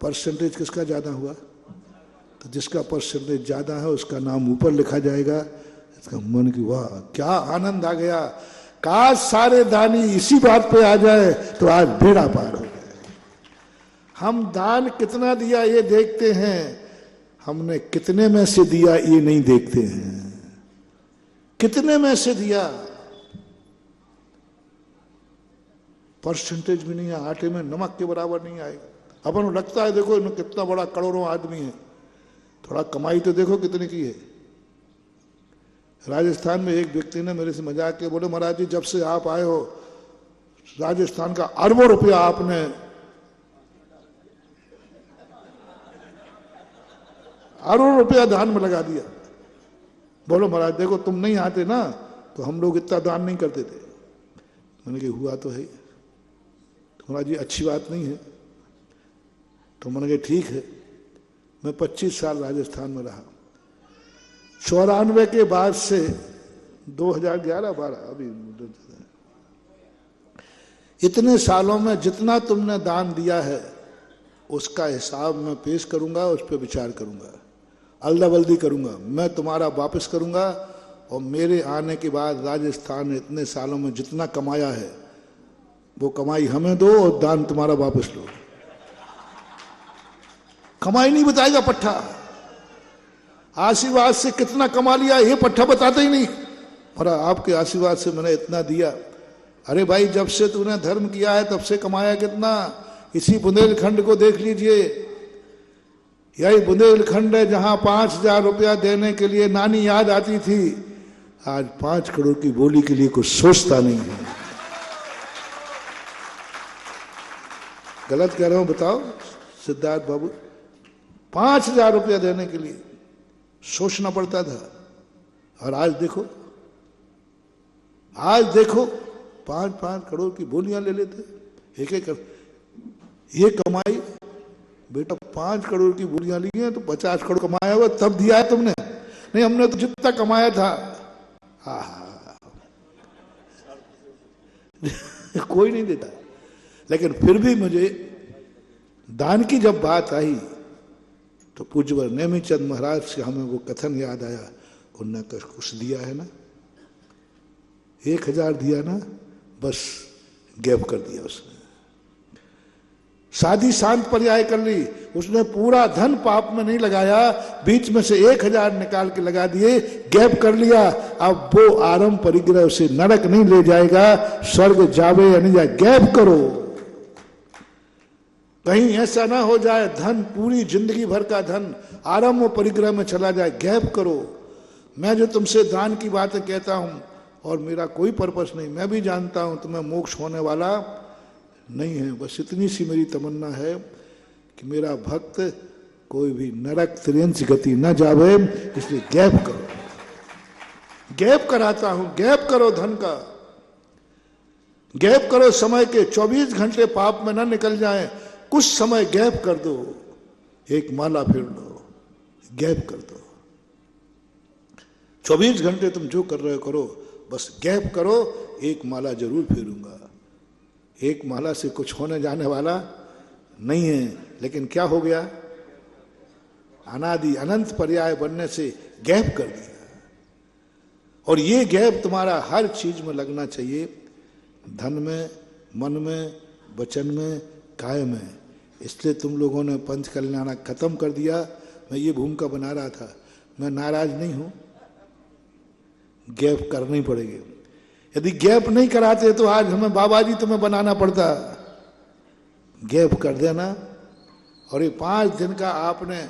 Speaker 2: परसेंटेज किसका ज्यादा हुआ? तो जिसका परसेंटेज ज्यादा है उसका नाम ऊपर लिखा जाएगा। इसका मन की वाह क्या आनंद आ गया। काश सारे दानी इसी बात पे आ जाए तो आज बेड़ा पार हो जाए। हम दान कितना दिया ये देखते हैं, हमने कितने में से दिया ये नहीं देखते हैं। कितने में से दिया परसेंटेज भी नहीं है, आटे में नमक के बराबर नहीं आएगा। अपन लगता है देखो इन्होंने कितना बड़ा करोड़ों आदमी है, थोड़ा कमाई तो देखो कितनी की है। राजस्थान में एक व्यक्ति ने मेरे से मजाक के बोले महाराज जी जब से आप आए हो राजस्थान का अरबों रुपया आपने दान में लगा दिया। बोलो महाराज देखो तुम नहीं आते ना तो हम लोग इतना दान नहीं करते थे। मैंने कहा हुआ तो है। तो महाराज जी अच्छी बात नहीं है। तो मैंने कहा ठीक है। मैं 25 साल राजस्थान में रहा। 94 के बाद से 2011-12 अभी इतने सालों में जितना तुमने दान दिया है उसका हिसाब मैं पेश करूंगा, उस पर विचार करूंगा, अल्दा बल्दी करूंगा। मैं तुम्हारा वापस करूंगा और मेरे आने के बाद राजस्थान ने इतने सालों में जितना कमाया है वो कमाई हमें दो और दान तुम्हारा वापस लो। कमाई नहीं बताएगा पट्टा। आशीर्वाद से कितना कमा लिया ये पट्टा बताता ही नहीं। और आपके आशीर्वाद से मैंने इतना दिया। अरे भाई जब से तूने धर्म किया है तब से कमाया कितना? इसी बुंदेलखंड को देख लीजिए। यही बुंदेलखंड है जहां 5,000 रुपया देने के लिए नानी याद आती थी। आज 5 करोड़ की बोली के लिए कुछ सोचता नहीं है। गलत कह रहा हूं बताओ सिद्धार्थ बाबू? 5,000 रुपया देने के लिए सोचना पड़ता था। और आज देखो 5-5 करोड़ की बोलियां ले लेते एक ये कमाई। बेटा 5 करोड़ की बोलियां ली हैं तो 50 करोड़ कमाया हुआ तब दिया है तुमने। नहीं हमने तो जितना कमाया था कोई नहीं देता। लेकिन फिर भी मुझे दान की जब बात आई तो पूज्यवर नेमीचंद महाराज से हमें वो कथन याद आया। उन्होंने कुछ दिया है ना, 1000 दिया ना, बस गैप कर दिया उसने। शादी शांत पर्याय कर ली। उसने पूरा धन पाप में नहीं लगाया, बीच में से 1000 निकाल के लगा दिए, गैप कर लिया। अब वो आरंभ परिग्रह उसे नरक नहीं ले जाएगा, स्वर्ग जावे या नहीं जाए। गैप करो, कहीं ऐसा ना हो जाए धन पूरी जिंदगी भर का धन आरंभ परिग्रह में चला जाए। गैप करो। मैं जो तुमसे दान की बातें कहता हूं और मेरा कोई पर्पस नहीं, मैं भी जानता हूं तुम्हें मोक्ष होने वाला नहीं है। बस इतनी सी मेरी तमन्ना है कि मेरा भक्त कोई भी नरक त्रियंश गति न जावे, इसलिए गैप करो। गैप कराता हूं, गैप करो धन का, गैप करो समय के। 24 घंटे पाप में न निकल जाएं, कुछ समय गैप कर दो, एक माला फेर लो, गैप कर दो। 24 घंटे तुम जो कर रहे हो करो, बस गैप करो, एक माला जरूर फेरूंगा। एक माला से कुछ होने जाने वाला नहीं है। लेकिन क्या हो गया? अनादि अनंत पर्याय बनने से गैप कर दिया। और ये गैप तुम्हारा हर चीज में लगना चाहिए, धन में, मन में, वचन में, काय में। इसलिए तुम लोगों ने पंच कल्याण खत्म कर दिया। मैं ये भूमिका बना रहा था, मैं नाराज नहीं हूं, गैप करनी पड़ेगी। यदि गैप नहीं कराते तो आज हमें बाबा जी तुम्हें बनाना पड़ता। गैप कर देना। और ये 5 दिन का आपने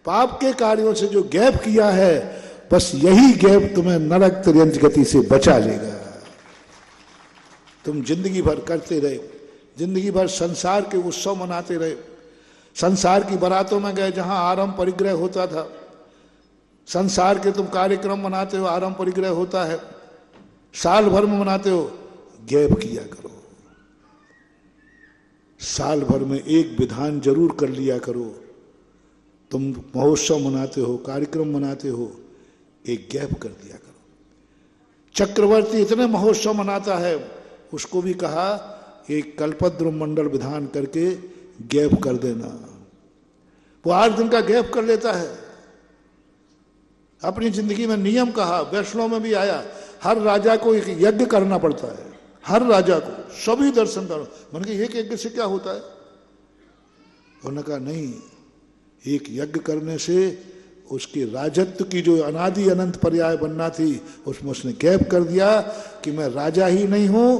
Speaker 2: पाप के कार्यों से जो गैप किया है, बस यही गैप तुम्हें नरक तिर्यंत गति से बचा लेगा। तुम जिंदगी भर करते रहे, जिंदगी भर संसार के उत्सव मनाते रहे, संसार की बारातों में गए जहां आरंभ परिग्रह होता था, संसार के तुम कार्यक्रम मनाते हो, आरंभ परिग्रह होता है, साल भर में मनाते हो। गैप किया करो, साल भर में एक विधान जरूर कर लिया करो। तुम महोत्सव मनाते हो, कार्यक्रम मनाते हो, एक गैप कर दिया करो। चक्रवर्ती इतने महोत्सव मनाता है, उसको भी कहा एक कल्पद्रुम मंडल विधान करके गैप कर देना। वो 8 दिन का गैप कर लेता है। अपनी जिंदगी में नियम कहा, वैष्णव में भी आया, हर राजा को एक यज्ञ करना पड़ता है, हर राजा को, सभी दर्शन करो। मैंने कहा एक यज्ञ से क्या होता है? उन्होंने कहा नहीं, एक यज्ञ करने से उसके राजत्व की जो अनादि अनंत पर्याय बनना थी, उसमें उसने गैप कर दिया कि मैं राजा ही नहीं हूं,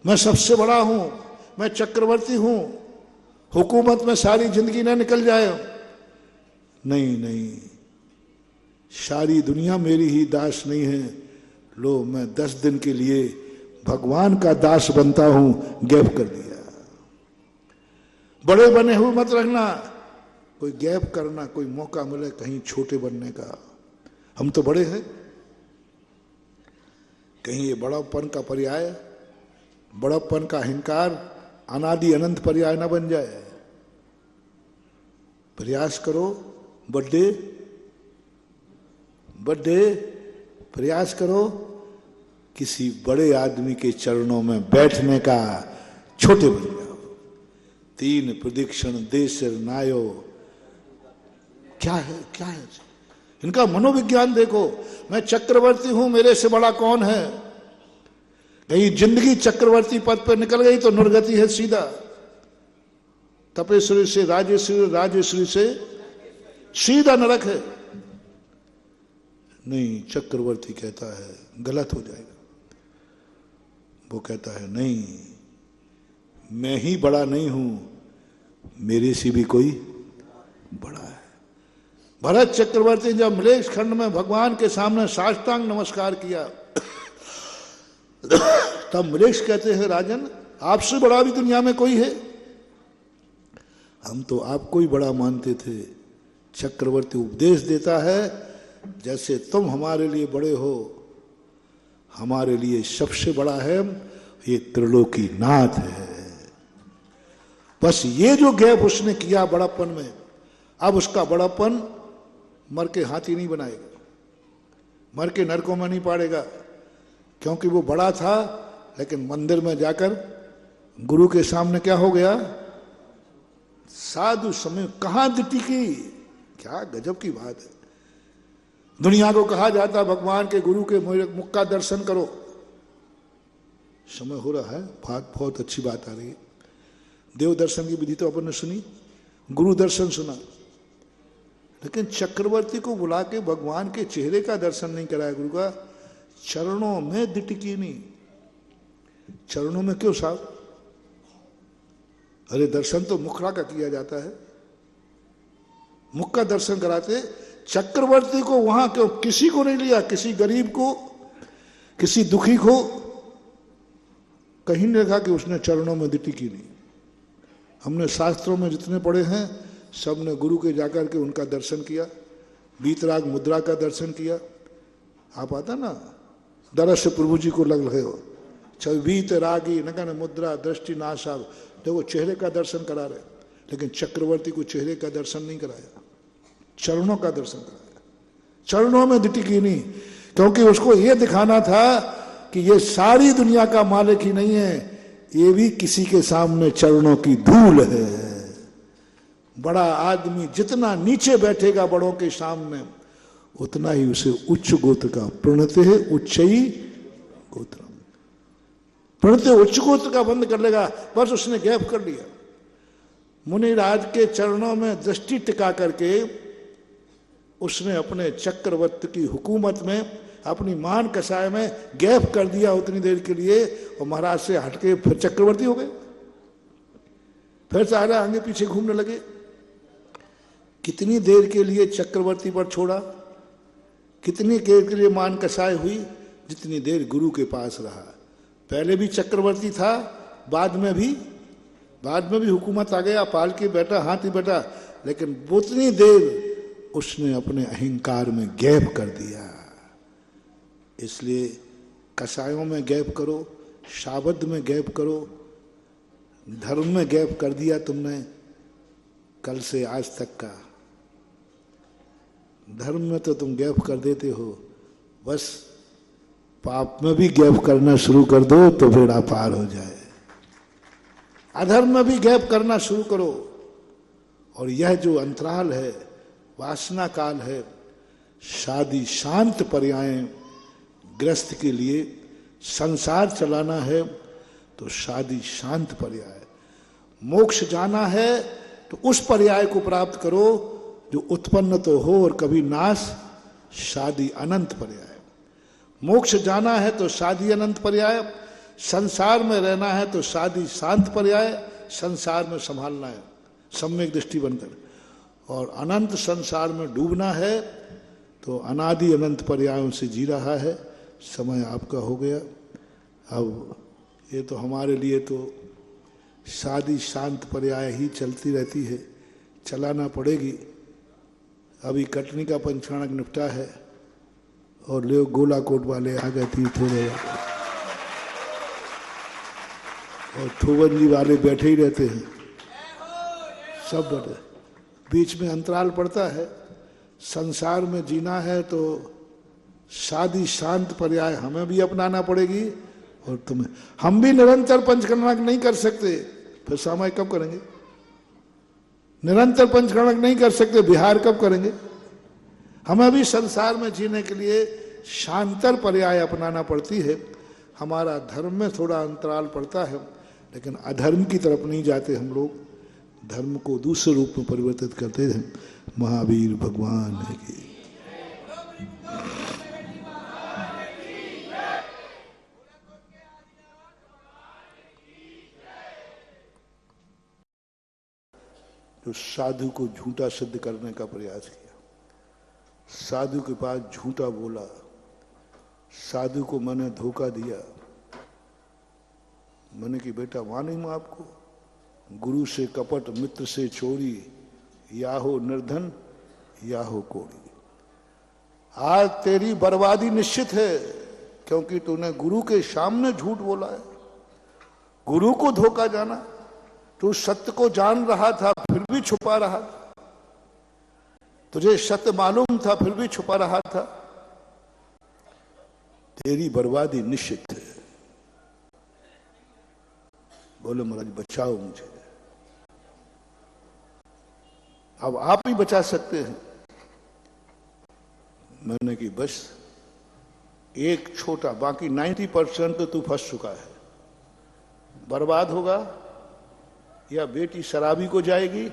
Speaker 2: मैं सबसे बड़ा हूं, मैं चक्रवर्ती हूं, हुकूमत में सारी जिंदगी ना निकल जाए। नहीं नहीं, सारी दुनिया मेरी ही दास नहीं है। लो, मैं 10 दिन के लिए भगवान का दास बनता हूं। गैप कर दिया। बड़े बने हुए मत रखना, कोई गैप करना, कोई मौका मिले कहीं छोटे बनने का। हम तो बड़े हैं, कहीं ये बड़ापन का पर्याय, बड़प्पन का अहंकार अनादि अनंत पर्याय न बन जाए। प्रयास करो, बर्थडे प्रयास करो किसी बड़े आदमी के चरणों में बैठने का, छोटे बन जाओ। 3 प्रदक्षिण देश नायो, क्या है इनका मनोविज्ञान देखो। मैं चक्रवर्ती हूं, मेरे से बड़ा कौन है? कहीं जिंदगी चक्रवर्ती पद पर निकल गई तो निर्गति है सीधा। तपेश्वरी से राजेश्वरी, राजेश्वरी से सीधा नरक है। नहीं, चक्रवर्ती कहता है गलत हो जाएगा। वो कहता है नहीं, मैं ही बड़ा नहीं हूं, मेरे से भी कोई बड़ा है। भरत चक्रवर्ती जब मलेच्छ खंड में भगवान के सामने साष्टांग नमस्कार किया, तब मलेच्छ कहते हैं राजन, आपसे बड़ा भी दुनिया में कोई है? हम तो आपको ही बड़ा मानते थे। चक्रवर्ती उपदेश देता है, जैसे तुम हमारे लिए बड़े हो, हमारे लिए सबसे बड़ा है ये त्रिलोकी नाथ है। बस ये जो गैप उसने किया बड़ापन में, अब उसका बड़ापन मर के हाथी नहीं बनाएगा, मर के नरकों में नहीं पाड़ेगा। क्योंकि वो बड़ा था, लेकिन मंदिर में जाकर गुरु के सामने क्या हो गया? साधु समय कहां टिकी। क्या गजब की बात है। दुनिया को कहा जाता भगवान के गुरु के मुख का दर्शन करो। समय हो रहा है, बात बहुत अच्छी बात आ रही है। देव दर्शन की विधि तो अपन ने सुनी, गुरु दर्शन सुना, लेकिन चक्रवर्ती को बुला के भगवान के चेहरे का दर्शन नहीं कराया। गुरु का चरणों में दिटकी नहीं। चरणों में क्यों साहब? अरे दर्शन तो मुखड़ा का किया जाता है, मुख का दर्शन कराते। चक्रवर्ती को वहां क्यों? किसी को नहीं लिया, किसी गरीब को, किसी दुखी को कहीं नहीं देखा कि उसने चरणों में दिटकी नहीं। हमने शास्त्रों में जितने पढ़े हैं, सब ने गुरु के जाकर के उनका दर्शन किया, बीतराग मुद्रा का दर्शन किया। आप आता ना, दरस प्रभु जी को लग रहे हो, बीत रागी नगन मुद्रा दृष्टि नाशाव, देखो चेहरे का दर्शन करा रहे, लेकिन चक्रवर्ती को चेहरे का दर्शन नहीं कराया, चरणों का दर्शन कराया। चरणों में दिटकी नहीं, क्योंकि उसको यह दिखाना था कि ये सारी दुनिया का मालिक ही नहीं है, ये भी किसी के सामने चरणों की धूल है। बड़ा आदमी जितना नीचे बैठेगा बड़ों के सामने, उतना ही उसे उच्च गोत्र का प्रणते है उच्चई गोत्र। प्रणते उच्च गोत्र का बंद कर लेगा, बस उसने गैप कर लिया। मुनिराज के चरणों में दृष्टि टिका करके उसने अपने चक्रवर्ती की हुकूमत में, अपनी मान कसाय में गैप कर दिया उतनी देर के लिए, और महाराज से हटके फिर चक्रवर्ती हो गए। फिर सारे आगे पीछे घूमने लगे। कितनी देर के लिए चक्रवर्ती पर छोड़ा, कितनी देर के लिए मान कसाय हुई, जितनी देर गुरु के पास रहा। पहले भी चक्रवर्ती था, बाद में भी हुकूमत आ गया, पालकी बैठा, हाथी बैठा, लेकिन उतनी देर उसने अपने अहंकार में गैप कर दिया। इसलिए कसायों में गैप करो, शाबद में गैप करो, धर्म में गैप कर दिया तुमने कल से आज तक का। धर्म में तो तुम गैप कर देते हो, बस पाप में भी गैप करना शुरू कर दो तो बेड़ा पार हो जाए। अधर्म में भी गैप करना शुरू करो। और यह जो अंतराल है, वासना काल है, शादी शांत पर्याय ग्रस्त के लिए। संसार चलाना है तो शादी शांत पर्याय, मोक्ष जाना है तो उस पर्याय को प्राप्त करो जो उत्पन्न तो हो और कभी नाश, शादी अनंत पर्याय। मोक्ष जाना है तो शादी अनंत पर्याय, संसार में रहना है तो शादी शांत पर्याय, संसार में संभालना है सम्यक दृष्टि बनकर, और अनंत संसार में डूबना है तो अनादि अनंत पर्यायों से जी रहा है। समय आपका हो गया। अब ये तो हमारे लिए तो शादी शांत पर्याय ही चलती रहती है, चलाना पड़ेगी। अभी कटनी का पंचाणक निपटा है और ले गोलाकोट वाले आ गए तीर्थ हो गए, और थोवन जी वाले बैठे ही रहते हैं, सब बैठे। बीच में अंतराल पड़ता है। संसार में जीना है तो शादी शांत पर्याय हमें भी अपनाना पड़ेगी और तुम्हें। हम भी निरंतर पंचकर्णक नहीं कर सकते, फिर सामायिक कब करेंगे? निरंतर पंचकर्णक नहीं कर सकते, बिहार कब करेंगे? हमें भी संसार में जीने के लिए शांतर पर्याय अपनाना पड़ती है। हमारा धर्म में थोड़ा अंतराल पड़ता है, लेकिन अधर्म की तरफ नहीं जाते हम लोग, धर्म को दूसरे रूप में परिवर्तित करते हैं। महावीर भगवान है कि जो साधु को झूठा सिद्ध करने का प्रयास किया, साधु के पास झूठा बोला, साधु को मैंने धोखा दिया, मैंने कि बेटा माने मैं आपको, गुरु से कपट, मित्र से चोरी, या हो निर्धन या हो कोड़ी। आज तेरी बर्बादी निश्चित है, क्योंकि तूने गुरु के सामने झूठ बोला है। गुरु को धोखा जाना, तू सत्य को जान रहा था फिर भी छुपा रहा, तुझे सत्य मालूम था फिर भी छुपा रहा था। तेरी बर्बादी निश्चित है। बोले महाराज बचाओ मुझे। अब आप ही बचा सकते हैं। मैंने कि बस एक छोटा, बाकी 90% तो तू फंस चुका है। बर्बाद होगा, या बेटी शराबी को जाएगी,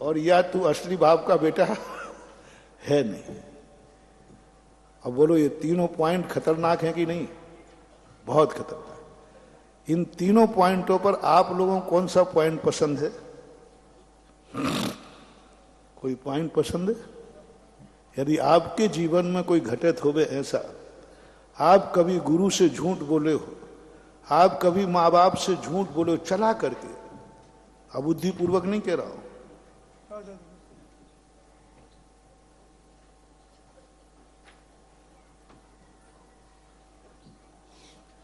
Speaker 2: और या तू असली बाप का बेटा है नहीं। अब बोलो ये तीनों पॉइंट खतरनाक हैं कि नहीं? बहुत खतरनाक। इन तीनों पॉइंटों पर आप लोगों को कौन सा पॉइंट पसंद है? कोई पॉइंट पसंद है? यदि आपके जीवन में कोई घटित होवे ऐसा, आप कभी गुरु से झूठ बोले हो, आप कभी माँ बाप से झूठ बोले हो चला करके, अबुद्धि पूर्वक नहीं कह रहा हूं,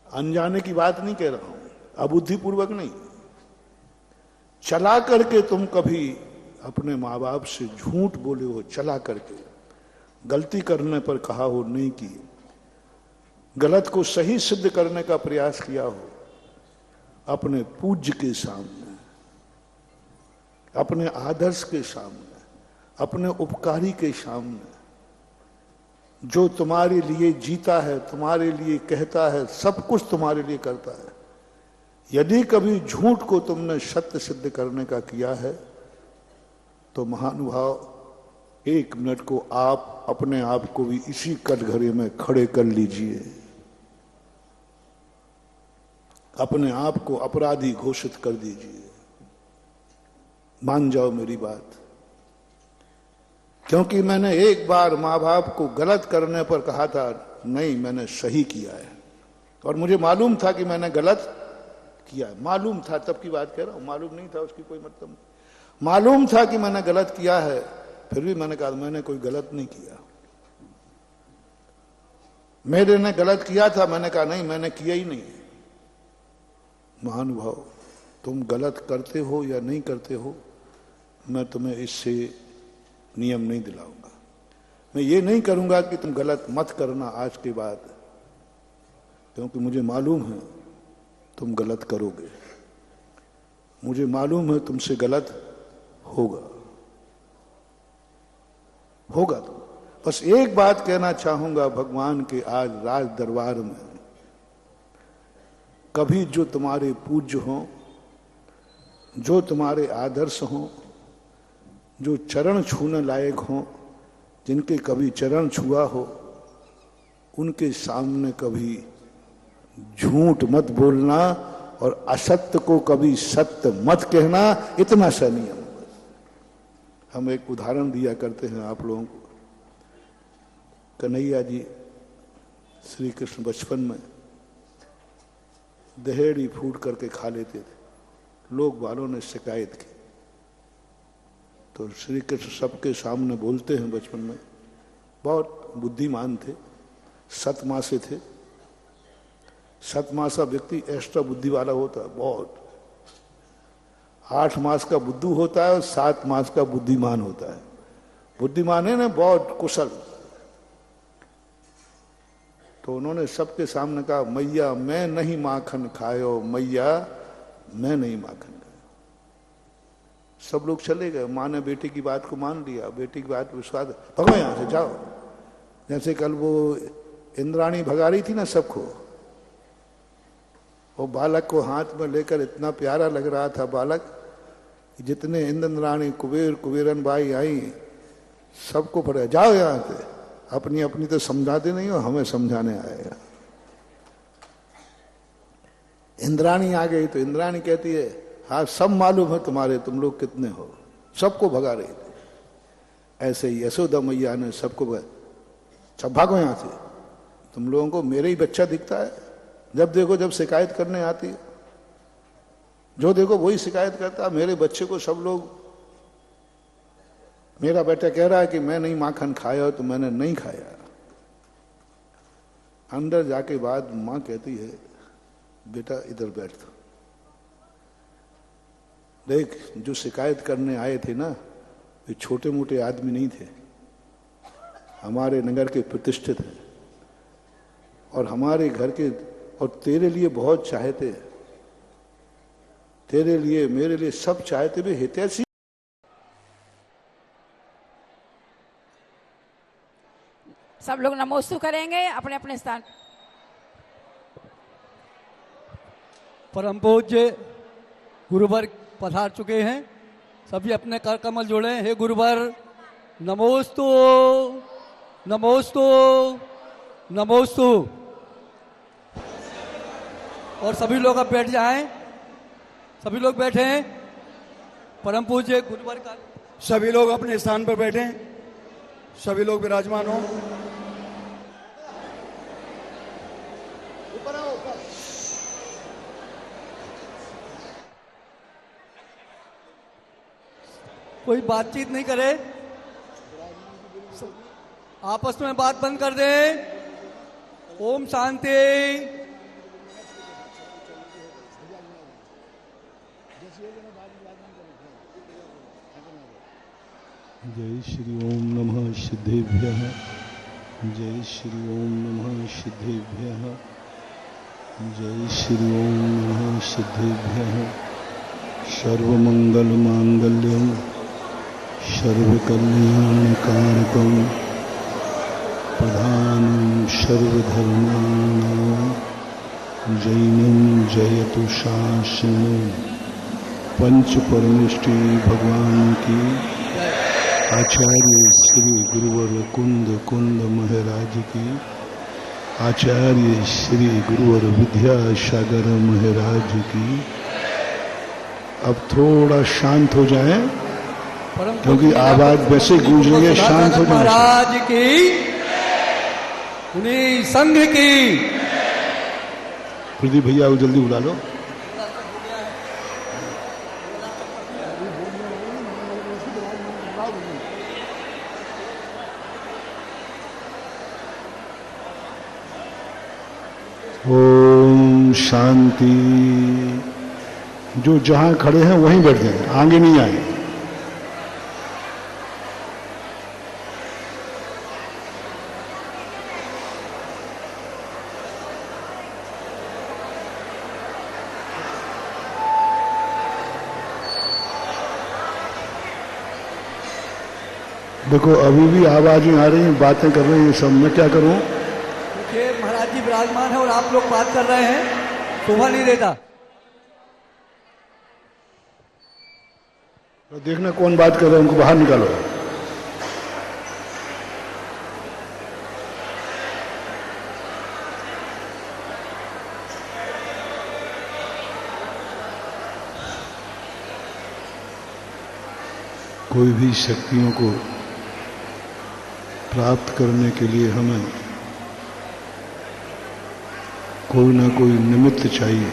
Speaker 2: अनजाने की बात नहीं कह रहा हूं, अबुद्धि पूर्वक नहीं, चला करके तुम कभी अपने माँ बाप से झूठ बोले हो, चला करके गलती करने पर कहा हो नहीं की, गलत को सही सिद्ध करने का प्रयास किया हो अपने पूज्य के सामने, अपने आदर्श के सामने, अपने उपकारी के सामने, जो तुम्हारे लिए जीता है, तुम्हारे लिए कहता है, सब कुछ तुम्हारे लिए करता है, यदि कभी झूठ को तुमने सत्य सिद्ध करने का किया है तो महानुभाव, एक मिनट को आप अपने आप को भी इसी कटघरे में खड़े कर लीजिए, अपने आप को अपराधी घोषित कर दीजिए, मान जाओ मेरी बात। क्योंकि मैंने एक बार माँ बाप को गलत करने पर कहा था, नहीं मैंने सही किया है, और मुझे मालूम था कि मैंने गलत किया है, मालूम था, तब की बात कह रहा हूं, मालूम नहीं था उसकी कोई मतलब नहीं, मालूम था कि मैंने गलत किया है, फिर भी मैंने कहा मैंने कोई गलत नहीं किया, मेरे ने गलत किया था, मैंने कहा नहीं मैंने किया ही नहीं। महानुभाव, तुम गलत करते हो या नहीं करते हो, मैं तुम्हें इससे नियम नहीं दिलाऊंगा, मैं ये नहीं करूंगा कि तुम गलत मत करना आज के बाद, क्योंकि मुझे मालूम है तुम गलत करोगे, मुझे मालूम है तुमसे गलत होगा तो बस एक बात कहना चाहूंगा भगवान के आज राज दरबार में, कभी जो तुम्हारे पूज्य हों, जो तुम्हारे आदर्श हों, जो चरण छूने लायक हों, जिनके कभी चरण छुआ हो, उनके सामने कभी झूठ मत बोलना और असत्य को कभी सत्य मत कहना, इतना सा नियम। हम एक उदाहरण दिया करते हैं आप लोगों को, कन्हैया जी श्री कृष्ण बचपन में दहेड़ी फूट करके खा लेते थे, लोग वालों ने शिकायत की, तो श्री कृष्ण सबके सामने बोलते हैं बचपन में, बहुत बुद्धिमान थे, सतमासे थे, सतमासा व्यक्ति एक्स्ट्रा बुद्धि वाला होता है, बहुत 8 मास का बुद्धू होता है और 7 मास का बुद्धिमान होता है। बुद्धिमान है ना, बहुत कुशल। तो उन्होंने सबके सामने कहा, मैया मैं नहीं माखन खायो, मैया मैं नहीं माखन खायो। सब लोग चले गए, माँ ने बेटी की बात को मान लिया, बेटी की बात विश्वास, भगो यहां से जाओ। जैसे कल वो इंद्राणी भगा रही थी ना सबको, वो बालक को हाथ में लेकर इतना प्यारा लग रहा था बालक, जितने इंद्राणी कुबेरन बाई आई सबको पड़े, जाओ यहां से, अपनी अपनी तो समझाते नहीं हो, हमें समझाने आएगा। इंद्राणी आ गई तो इंद्राणी कहती है, हाँ सब मालूम है तुम्हारे, तुम लोग कितने हो, सबको भगा रही थी। ऐसे ही यशोदा मैया ने सबको भगा, सब भागो यहां से, तुम लोगों को मेरे ही बच्चा दिखता है, जब देखो जब शिकायत करने आती है, जो देखो वही शिकायत करता है, मेरे बच्चे को सब लोग, मेरा बेटा कह रहा है कि मैं नहीं माखन खाया, तो मैंने नहीं खाया। अंदर जाके बाद मां कहती है, बेटा इधर बैठ, देख जो शिकायत करने आए थे ना, वे छोटे मोटे आदमी नहीं थे, हमारे नगर के प्रतिष्ठित हैं, और हमारे घर के, और तेरे लिए बहुत चाहते, तेरे लिए मेरे लिए सब चाहते भी हितैषी।
Speaker 3: सब लोग नमोस्तु करेंगे अपने अपने स्थान।
Speaker 4: परम पूज्य गुरुवर पधार चुके हैं, सभी अपने कर कमल जोड़े। हे गुरुवर नमोस्तु नमोस्तु नमोस्तु। और सभी लोग अब बैठ जाएं, सभी लोग बैठे हैं। परम पूज्य गुरुवर का
Speaker 5: सभी लोग अपने स्थान पर बैठे, सभी लोग विराजमान हो।
Speaker 4: कोई बातचीत नहीं करे, आपस में बात बंद कर दें। ओम शांति।
Speaker 2: जय श्री ओम नमः सिद्धेभ्यः, जय श्री ओम नमः सिद्धेभ्यः, जय श्री ओम नमः सिद्धेभ्यः। सर्वमंगलमांगल्यं सर्वकल्याणकारकं प्रधानं सर्वधर्माणां जैनं जयतु शासनं। पंच परमेष्टि भगवान की, आचार्य श्री गुरुवर कुंद कुंद महाराज की, आचार्य श्री गुरुवर विद्यासागर महाराज की। अब थोड़ा शांत हो जाए, क्योंकि आवाज वैसे गूंज रही है, शांत हो जाए।
Speaker 4: महाराज की, उन्हीं संघ की।
Speaker 2: प्रदीप भैया को जल्दी बुला लो। ओम शांति। जो जहां खड़े हैं वहीं बैठ जाएं, आगे नहीं आए। देखो अभी भी आवाजें आ रही हैं, बातें कर रही हैं सब। मैं क्या करूं?
Speaker 4: देखिए महाराज जी विराजमान है और आप लोग बात कर रहे हैं, शोभा नहीं देता।
Speaker 2: तो देखना कौन बात कर रहा है, उनको बाहर निकालो। कोई भी शक्तियों को प्राप्त करने के लिए हमें कोई ना कोई निमित्त चाहिए।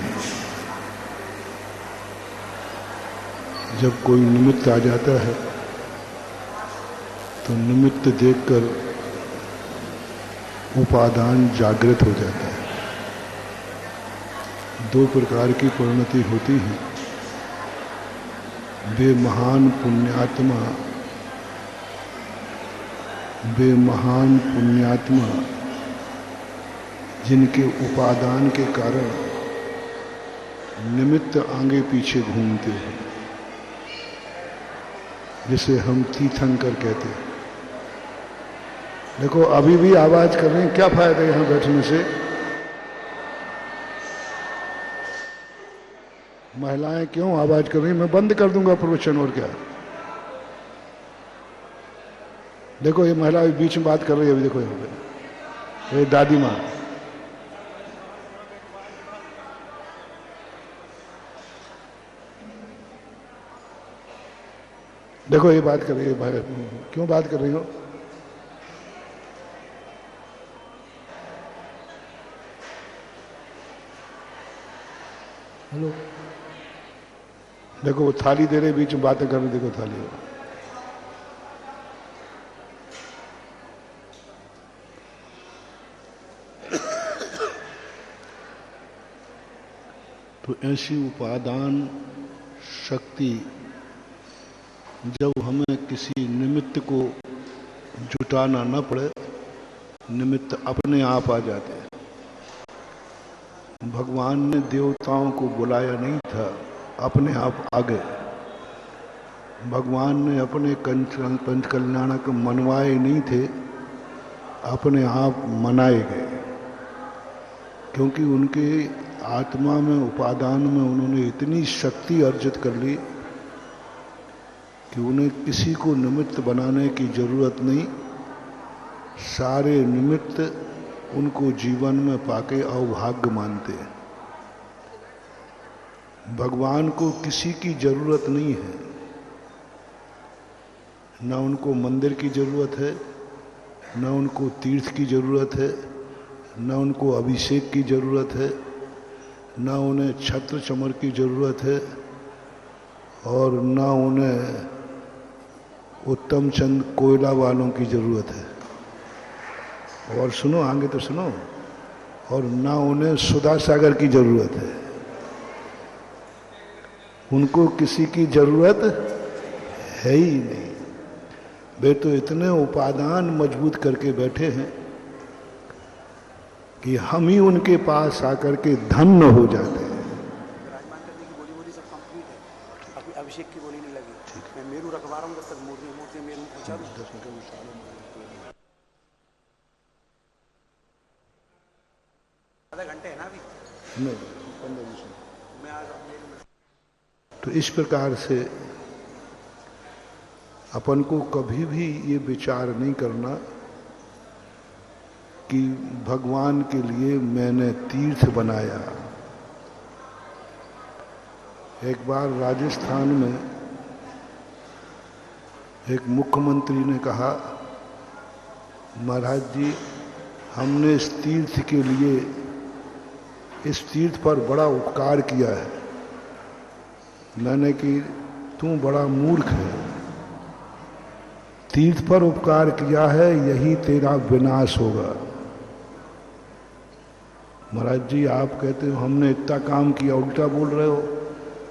Speaker 2: जब कोई निमित्त आ जाता है तो निमित्त देखकर उपादान जागृत हो जाता है। दो प्रकार की परिणति होती है। वे महान पुण्यात्मा जिनके उपादान के कारण निमित्त आगे पीछे घूमते हैं, जिसे हम तीर्थंकर कहते हैं। देखो अभी भी आवाज कर रहे हैं, क्या फायदा यहां बैठने से? महिलाएं क्यों आवाज कर रही हैं? मैं बंद कर दूंगा प्रवचन, और क्या। देखो ये महिला बीच में बात कर रही है अभी। देखो यहाँ पे ये दादी माँ, देखो ये बात कर रही है। क्यों बात कर रही हो?
Speaker 4: हेलो,
Speaker 2: देखो वो थाली दे रहे, बीच में बातें कर रहे। देखो थाली। तो ऐसी उपादान शक्ति जब हमें किसी निमित्त को जुटाना न पड़े, निमित्त अपने आप आ जाते हैं। भगवान ने देवताओं को बुलाया नहीं था, अपने आप आ गए। भगवान ने अपने पंच कल्याणक मनवाए नहीं थे, अपने आप मनाए गए। क्योंकि उनके आत्मा में, उपादान में उन्होंने इतनी शक्ति अर्जित कर ली कि उन्हें किसी को निमित्त बनाने की जरूरत नहीं। सारे निमित्त उनको जीवन में पाके अवभाग्य मानते हैं। भगवान को किसी की जरूरत नहीं है, न उनको मंदिर की जरूरत है, न उनको तीर्थ की जरूरत है, न उनको अभिषेक की जरूरत है, न उन्हें छत्र चमर की जरूरत है, और न उन्हें उत्तम चंद कोयला वालों की जरूरत है। और सुनो, आगे तो सुनो। और ना उन्हें सुधा सागर की जरूरत है। उनको किसी की जरूरत है ही नहीं। वे तो इतने उपादान मजबूत करके बैठे हैं कि हम ही उनके पास आकर के धन्य हो जाते हैं।
Speaker 6: दोबारा जब तक मूर्ति मेरे में पहुंचा दूं। आधा घंटे है ना अभी?
Speaker 2: नहीं, 15-20 मिनट।
Speaker 6: मैं आ जाऊँ।
Speaker 2: तो इस प्रकार से अपन को कभी भी ये विचार नहीं करना कि भगवान के लिए मैंने तीर्थ बनाया। एक बार राजस्थान में एक मुख्यमंत्री ने कहा, महाराज जी हमने इस तीर्थ के लिए, इस तीर्थ पर बड़ा उपकार किया है। मैंने कि तू बड़ा मूर्ख है, तीर्थ पर उपकार किया है यही तेरा विनाश होगा। महाराज जी आप कहते हो हमने इतना काम किया, उल्टा बोल रहे हो।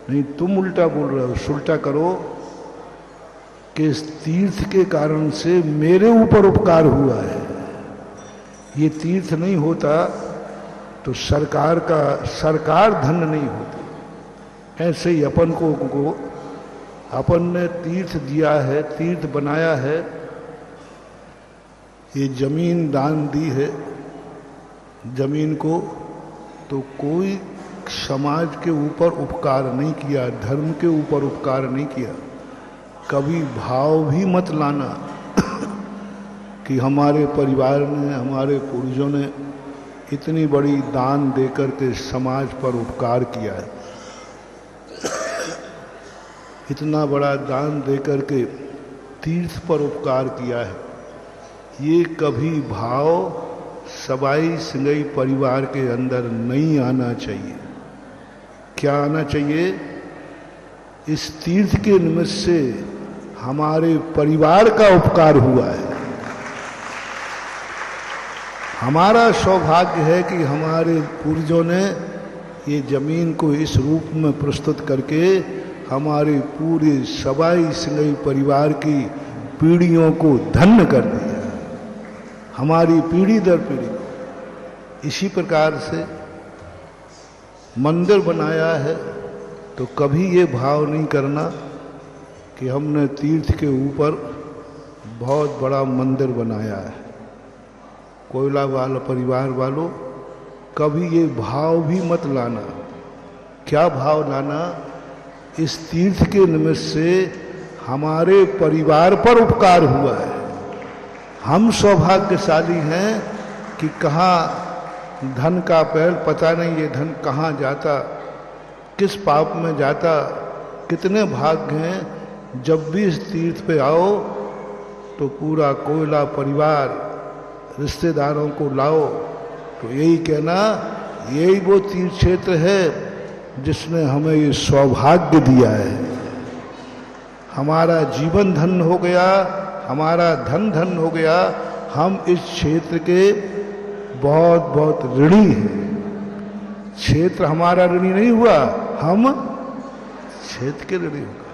Speaker 2: नहीं, तुम उल्टा बोल रहे हो। उल्टा करो कि इस तीर्थ के कारण से मेरे ऊपर उपकार हुआ है। ये तीर्थ नहीं होता तो सरकार धन नहीं होती। ऐसे ही अपन को अपन ने तीर्थ दिया है, तीर्थ बनाया है, ये जमीन दान दी है जमीन को, तो कोई समाज के ऊपर उपकार नहीं किया, धर्म के ऊपर उपकार नहीं किया। कभी भाव भी मत लाना कि हमारे परिवार ने, हमारे पूर्वजों ने इतनी बड़ी दान देकर के समाज पर उपकार किया है, इतना बड़ा दान देकर के तीर्थ पर उपकार किया है। ये कभी भाव सबाई सिंगई परिवार के अंदर नहीं आना चाहिए। क्या आना चाहिए? इस तीर्थ के निमित्त से हमारे परिवार का उपकार हुआ है। हमारा सौभाग्य है कि हमारे पूर्वजों ने ये जमीन को इस रूप में प्रस्तुत करके हमारे पूरे सबाई सिंगई परिवार की पीढ़ियों को धन्य कर दिया, हमारी पीढ़ी दर पीढ़ी। इसी प्रकार से मंदिर बनाया है तो कभी ये भाव नहीं करना कि हमने तीर्थ के ऊपर बहुत बड़ा मंदिर बनाया है। कोयला वाला परिवार वालों, कभी ये भाव भी मत लाना। क्या भाव लाना? इस तीर्थ के निमित्त से हमारे परिवार पर उपकार हुआ है। हम सौभाग्यशाली हैं कि कहाँ धन का पैर, पता नहीं ये धन कहाँ जाता, किस पाप में जाता। कितने भाग्य हैं, जब भी इस तीर्थ पे आओ तो पूरा कोयला परिवार, रिश्तेदारों को लाओ, तो यही कहना यही वो तीर्थ क्षेत्र है जिसने हमें ये सौभाग्य दिया है। हमारा जीवन धन हो गया, हमारा धन धन हो गया। हम इस क्षेत्र के बहुत बहुत ऋणी हैं। क्षेत्र हमारा ऋणी नहीं हुआ, हम क्षेत्र के ऋणी हुआ।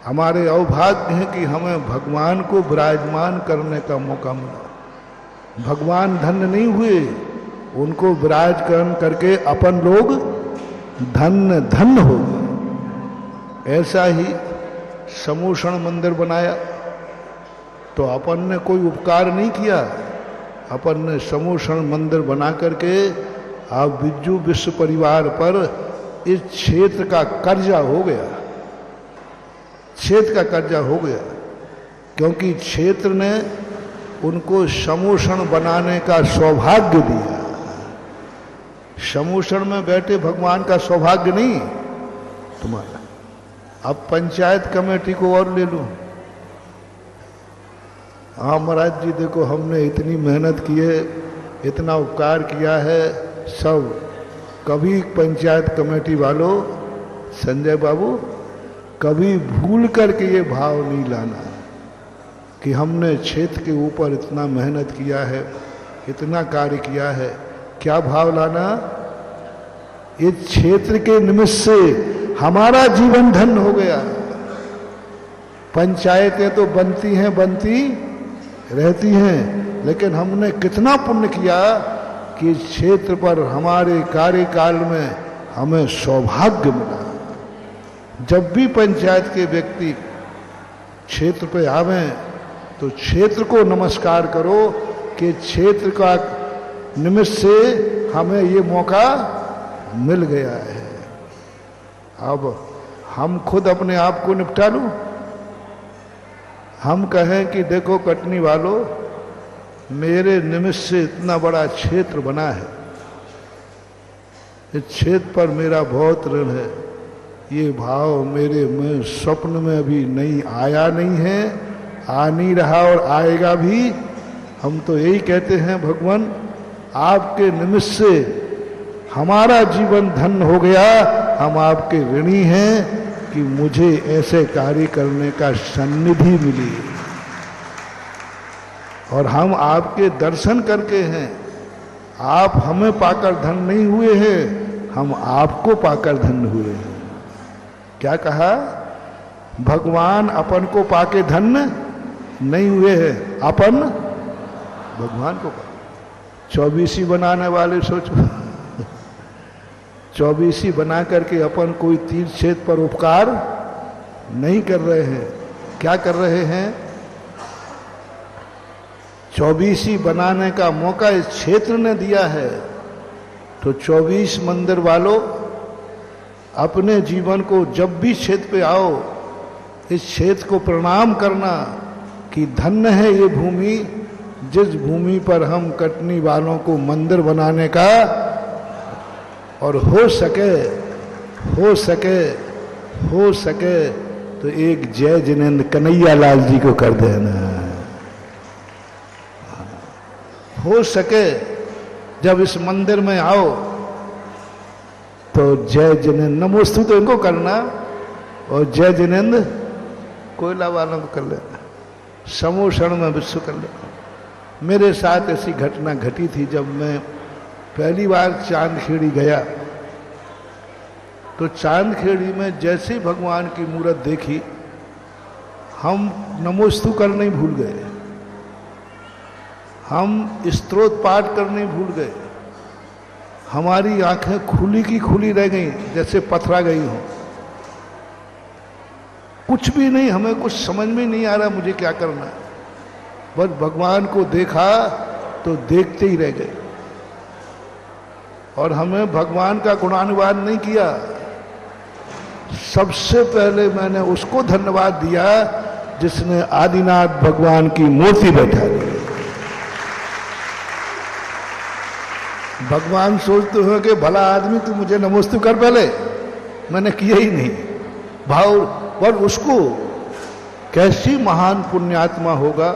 Speaker 2: हमारे अवभाग्य है कि हमें भगवान को विराजमान करने का मौका मिला। भगवान धन्य नहीं हुए, उनको विराजमान करके अपन लोग धन्य धन्य हो गए। ऐसा ही समूषण मंदिर बनाया तो अपन ने कोई उपकार नहीं किया, अपन ने समूषण मंदिर बना करके आप बिज्जू विश्व परिवार पर इस क्षेत्र का कर्जा हो गया, क्षेत्र का कर्जा हो गया, क्योंकि क्षेत्र ने उनको समूषण बनाने का सौभाग्य दिया। समूषण में बैठे भगवान का सौभाग्य नहीं तुम्हारा। अब पंचायत कमेटी को और ले लो। हाँ महाराज जी देखो हमने इतनी मेहनत की है, इतना उपकार किया है सब। कभी पंचायत कमेटी वालों, संजय बाबू, कभी भूल करके ये भाव नहीं लाना कि हमने क्षेत्र के ऊपर इतना मेहनत किया है, इतना कार्य किया है। क्या भाव लाना? इस क्षेत्र के निमित्त से हमारा जीवन धन्य हो गया। पंचायतें तो बनती हैं, बनती रहती हैं, लेकिन हमने कितना पुण्य किया कि इस क्षेत्र पर हमारे कार्यकाल में हमें सौभाग्य मिला। जब भी पंचायत के व्यक्ति क्षेत्र पे आवें तो क्षेत्र को नमस्कार करो कि क्षेत्र का निमित्त से हमें ये मौका मिल गया है। अब हम खुद अपने आप को निपटा लूं, हम कहें कि देखो कटनी वालों, मेरे निमित्त से इतना बड़ा क्षेत्र बना है, इस क्षेत्र पर मेरा बहुत ऋण है, ये भाव मेरे में स्वप्न में अभी नहीं आया नहीं है, आ नहीं रहा और आएगा भी। हम तो यही कहते हैं भगवान आपके निमित्त से हमारा जीवन धन्य हो गया, हम आपके ऋणी हैं कि मुझे ऐसे कार्य करने का सन्निधि मिली और हम आपके दर्शन करके हैं। आप हमें पाकर धन नहीं हुए हैं, हम आपको पाकर धन्य हुए हैं। क्या कहा? भगवान अपन को पाके धन्य नहीं हुए हैं, अपन भगवान को पा। 24 बनाने वाले सोचो, 24 बना करके अपन कोई तीर्थ क्षेत्र पर उपकार नहीं कर रहे हैं। क्या कर रहे हैं? 24 बनाने का मौका इस क्षेत्र ने दिया है, तो 24 मंदिर वालों अपने जीवन को जब भी क्षेत्र पे आओ, इस क्षेत्र को प्रणाम करना कि धन्य है ये भूमि, जिस भूमि पर हम कटनी वालों को मंदिर बनाने का और हो सके तो एक जय जिनेंद्र कन्हैया लाल जी को कर देना। हो सके जब इस मंदिर में आओ तो जय जिनेंद्र नमोस्तु तो इनको करना और जय जिनेंद्र कोयला वालों को कर लेना, समोषण में विश्व कर लेना। मेरे साथ ऐसी घटना घटी थी जब मैं पहली बार चांदखेड़ी गया, तो चांदखेड़ी में जैसे ही भगवान की मूर्त देखी, हम नमोस्तु करना ही भूल गए, हम स्तोत्र पाठ करने ही भूल गए। हमारी आंखें खुली की खुली रह गई, जैसे पथरा गई हों। कुछ भी नहीं, हमें कुछ समझ में नहीं आ रहा मुझे क्या करना है। बस भगवान को देखा तो देखते ही रह गए और हमें भगवान का गुणानुवाद नहीं किया। सबसे पहले मैंने उसको धन्यवाद दिया जिसने आदिनाथ भगवान की मूर्ति बैठा दी। भगवान सोचते हो कि भला आदमी तू मुझे नमोस्तु कर, पहले मैंने किया ही नहीं भाव। पर उसको कैसी महान पुण्यात्मा होगा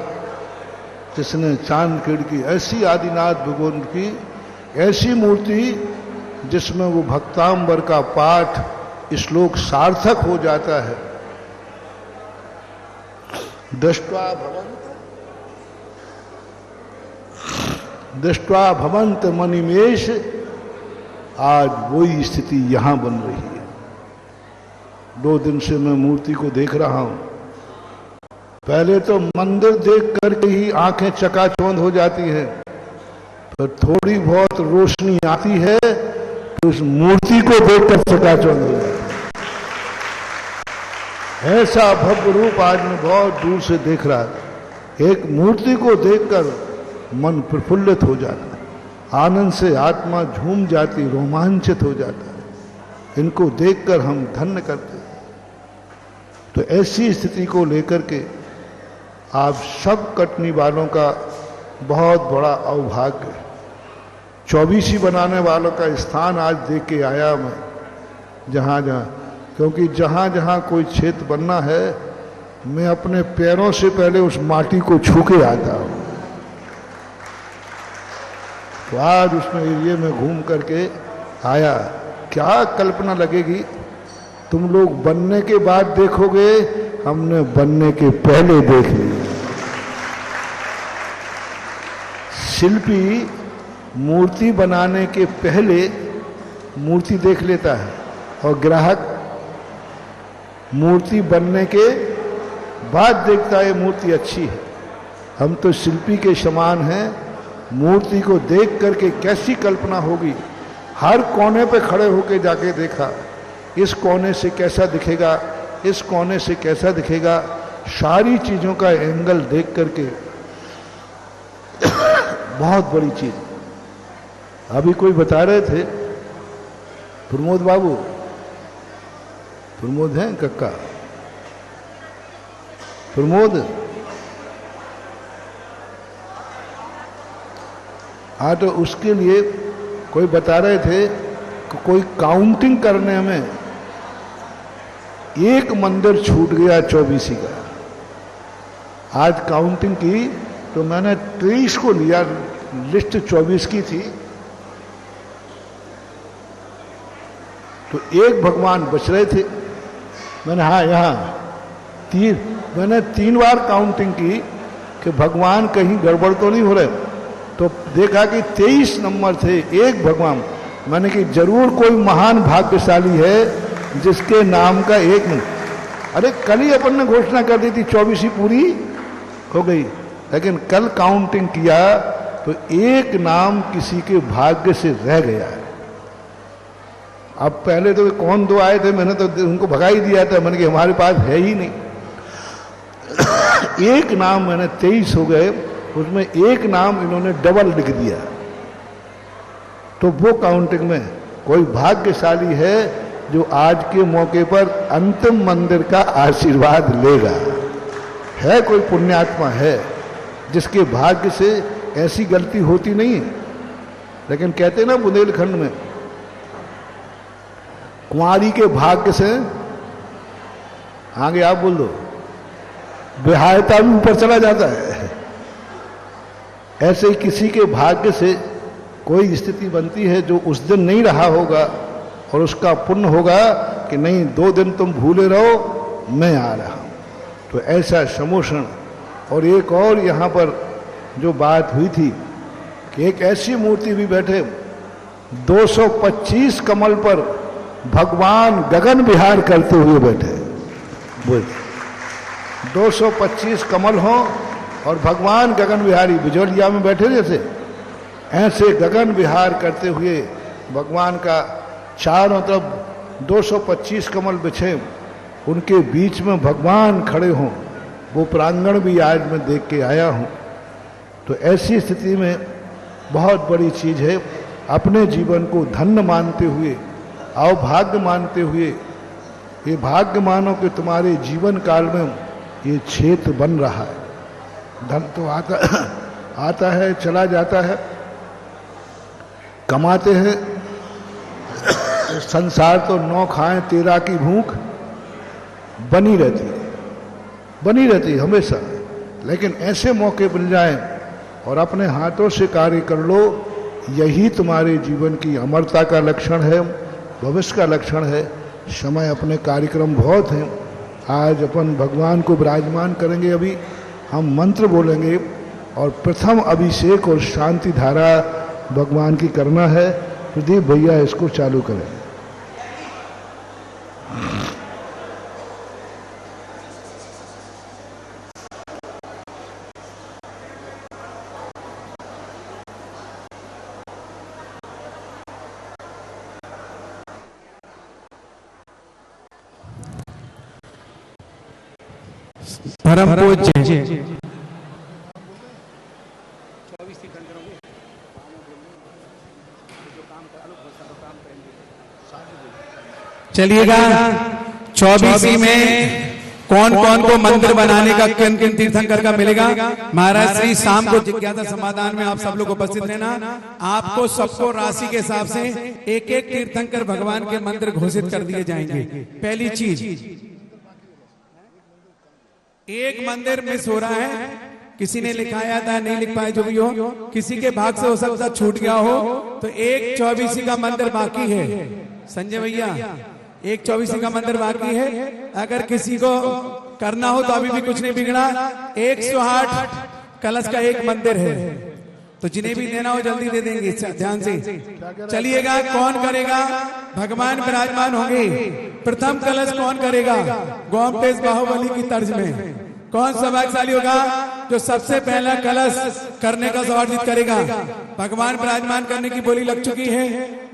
Speaker 2: जिसने चांदखेड़ी की ऐसी आदिनाथ भगवान की ऐसी मूर्ति जिसमें वो भक्तांबर का पाठ श्लोक सार्थक हो जाता है। दृष्ट्वा भवंत मणिमेश, आज वही स्थिति यहां बन रही है। 2 दिन से मैं मूर्ति को देख रहा हूं। पहले तो मंदिर देख करके ही आंखें चकाचौंध हो जाती हैं, फिर थोड़ी बहुत रोशनी आती है तो उस मूर्ति को देखकर चकाचौंध हो जाती है। ऐसा भव्य रूप आज मैं बहुत दूर से देख रहा था। एक मूर्ति को देखकर मन प्रफुल्लित हो जाता है, आनंद से आत्मा झूम जाती, रोमांचित हो जाता है। इनको देखकर हम धन्य करते हैं। तो ऐसी स्थिति को लेकर के आप सब कटनी वालों का बहुत बड़ा अवभाग्य। 24 बनाने वालों का स्थान आज देख के आया मैं, जहाँ जहाँ, क्योंकि जहाँ जहाँ कोई क्षेत्र बनना है मैं अपने पैरों से पहले उस माटी को छू के आता हूँ। तो आज उसमें एरिए में घूम करके आया। क्या कल्पना लगेगी, तुम लोग बनने के बाद देखोगे, हमने बनने के पहले देख लिया। शिल्पी मूर्ति बनाने के पहले मूर्ति देख लेता है और ग्राहक मूर्ति बनने के बाद देखता है मूर्ति अच्छी है। हम तो शिल्पी के समान हैं। मूर्ति को देख करके कैसी कल्पना होगी, हर कोने पे खड़े होके जाके देखा, इस कोने से कैसा दिखेगा, इस कोने से कैसा दिखेगा, सारी चीजों का एंगल देख करके बहुत बड़ी चीज। अभी कोई बता रहे थे, प्रमोद बाबू, प्रमोद हैं कक्का, प्रमोद, हाँ, तो उसके लिए कोई बता रहे थे कि कोई काउंटिंग करने में एक मंदिर छूट गया 24 का। आज काउंटिंग की तो मैंने 23 को लिया, लिस्ट 24 की थी, तो एक भगवान बच रहे थे। मैंने हाँ यहाँ मैंने 3 बार काउंटिंग की कि भगवान कहीं गड़बड़ तो नहीं हो रहे, तो देखा कि 23 नंबर थे, एक भगवान। मैंने कि जरूर कोई महान भाग्यशाली है जिसके नाम का एक नहीं। अरे कल ही अपन ने घोषणा कर दी थी 24 ही पूरी हो गई, लेकिन कल काउंटिंग किया तो एक नाम किसी के भाग्य से रह गया है। अब पहले तो कौन 2 आए थे, मैंने तो उनको भगा ही दिया था, मैंने कि हमारे पास है ही नहीं। एक नाम मैंने 23 हो गए, उसमें एक नाम इन्होंने डबल लिख दिया, तो वो काउंटिंग में कोई भाग्यशाली है जो आज के मौके पर अंतिम मंदिर का आशीर्वाद लेगा। है कोई पुण्यात्मा है जिसके भाग्य से ऐसी गलती होती नहीं है। लेकिन कहते ना बुंदेलखंड में कुंवारी के भाग्य से, आगे आप बोल दो, विहायता भी ऊपर चला जाता है। ऐसे ही किसी के भाग्य से कोई स्थिति बनती है जो उस दिन नहीं रहा होगा, और उसका पुण्य होगा कि नहीं 2 दिन तुम भूले रहो, मैं आ रहा हूं। तो ऐसा समोषण। और एक और यहाँ पर जो बात हुई थी कि एक ऐसी मूर्ति भी बैठे, 225 कमल पर भगवान गगन विहार करते हुए बैठे। बोल, 225 कमल हो और भगवान गगन विहारी बिजोलिया में बैठे जैसे, ऐसे गगन विहार करते हुए भगवान का चारों तरफ 225 कमल बिछे, उनके बीच में भगवान खड़े हों, वो प्रांगण भी आज मैं देख के आया हूँ। तो ऐसी स्थिति में बहुत बड़ी चीज़ है, अपने जीवन को धन्य मानते हुए, अवभाग्य मानते हुए, ये भाग्य मानो कि तुम्हारे जीवन काल में ये क्षेत्र बन रहा है। धन तो आता है चला जाता है, कमाते हैं, संसार तो 9 खाएं 13 की भूख बनी रहती है हमेशा। लेकिन ऐसे मौके मिल जाएं और अपने हाथों से कार्य कर लो, यही तुम्हारे जीवन की अमरता का लक्षण है, भविष्य का लक्षण है। समय अपने कार्यक्रम बहुत हैं, आज अपन भगवान को विराजमान करेंगे। अभी हम मंत्र बोलेंगे और प्रथम अभिषेक और शांति धारा भगवान की करना है। प्रदीप भैया इसको चालू करें।
Speaker 7: परम पूज्य चलिएगा 24 में कौन कौन को मंदिर बनाने का किन किन तीर्थंकर का मिलेगा। महाराज श्री शाम को जिज्ञासा समाधान में आप सब लोग उपस्थित रहना। आपको सबको राशि के हिसाब से एक एक तीर्थंकर भगवान के मंदिर घोषित कर दिए जाएंगे। पहली चीज, एक मंदिर मिस हो रहा है, किसी ने लिखाया था नहीं लिख पाए, जो भी हो, किसी के भाग से हो सकता छूट गया हो, तो एक 24 का मंदिर बाकी है। संजय भैया, एक 24 का मंदिर बाकी है। अगर किसी को करना हो तो अभी भी कुछ नहीं बिगड़ा। 108 कलश का एक मंदिर है, तो जिन्हें भी देना हो जल्दी दे देंगे, ध्यान से चलिएगा। कौन करेगा? भगवान विराजमान होंगे। प्रथम कलश कौन करेगा? गोमतेज बाहुबली की तर्ज में कौन सौभाग्यशाली होगा जो सबसे पहला कलश करने का सौभाग्य करेगा? भगवान विराजमान करने की बोली लग चुकी है,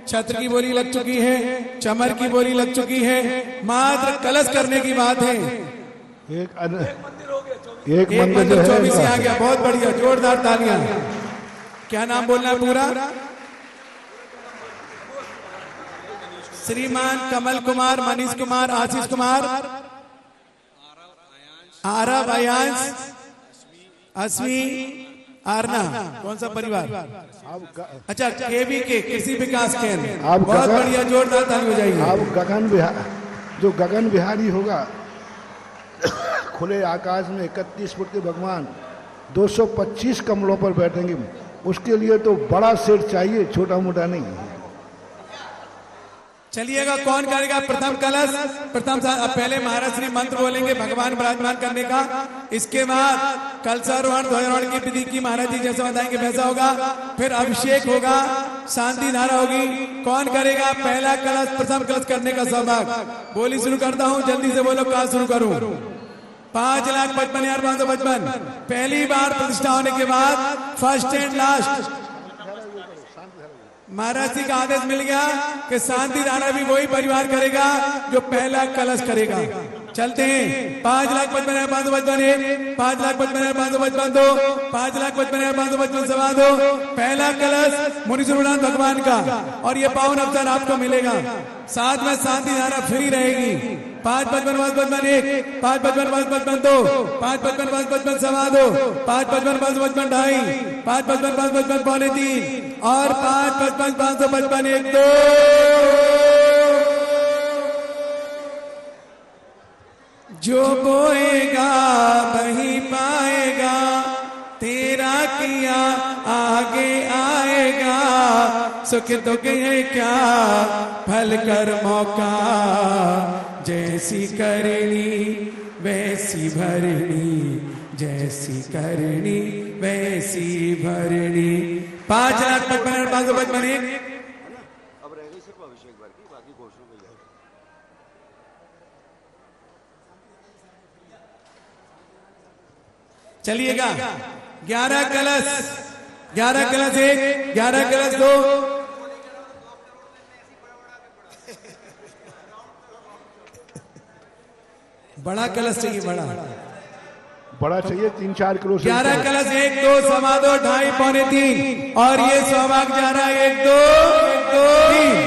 Speaker 7: छत्र की बोली लग चुकी है, चमर की बोली लग चुकी है, मात्र कलश करने की बात है।
Speaker 2: एक एक
Speaker 7: एक
Speaker 2: मंदिर जो
Speaker 7: मंदिर
Speaker 2: है
Speaker 7: 24
Speaker 2: इनका।
Speaker 7: आ गया, बहुत बढ़िया, जोरदार तालियां। क्या नाम बोलना है पूरा? श्रीमान कमल कुमार, मनीष कुमार, आशीष कुमार, आरव, अयांश, अश्वी, आरना। कौन सा परिवार? अच्छा, केवी के कृषि विकास केंद्र।
Speaker 2: आप
Speaker 7: बहुत
Speaker 2: गगन-
Speaker 7: बढ़िया, जोरदार ताली हो जाएगी।
Speaker 2: अब गगन विहार, जो गगन विहारी होगा, खुले आकाश में 31 फुट के भगवान 225 कमलों पर बैठेंगे। उसके लिए तो बड़ा सेट चाहिए, छोटा मोटा नहीं।
Speaker 7: चलिएगा, कौन करेगा प्रथम कलश? पहले महाराज श्री मंत्र बोलेंगे भगवान विराजमान करने का। इसके बाद कलशारोहण ध्वजारोहण की विधि की महाराज जी जैसा बताएंगे वैसा होगा। फिर अभिषेक होगा, शांति धारा होगी। कौन करेगा पहला कलश, प्रथम कलश करने का सौभाग्य? बोली शुरू करता हूं, जल्दी से बोलो, कहां शुरू करूं? 5,55,555। पहली बार प्रतिष्ठा होने के बाद फर्स्ट एंड लास्ट महाराज जी का आदेश मिल गया कि शांति धारा भी वही परिवार करेगा जो पहला कलश करेगा। चलते हैं। 5,55,555, 5,55,555, 5,55,555 पहला कलश मुनि सुरनाथ भगवान का, और ये पावन अवसर आपको मिलेगा। साथ में शांति धारा फ्री रहेगी। 5,55,555, 5,55,555, 5,55,555, 5,55,555, 5,55,555, 5,55,555 और 5,55,555, 1 2। जो बोएगा वही पाएगा, तेरा किया आगे आएगा। सुख दुख है क्या फल कर मौका, जैसी करनी वैसी भरनी, जैसी करनी वैसी भरनी। 5,55,555।
Speaker 6: अब रह गई सिर्फ अभिषेक भर की, बाकी घोषणा मिल जाएगी।
Speaker 7: चलिएगा, 11 कलश, 11 कलश 1, 11 कलश 2। बड़ा कलश चाहिए,
Speaker 2: बड़ा चाहिए, 3-4 किलो से
Speaker 7: 11 कलश 1 2 सवा 2 2.5 पौने 3, और ये सौभाग्य जा रहा है 1 2 1 2 3।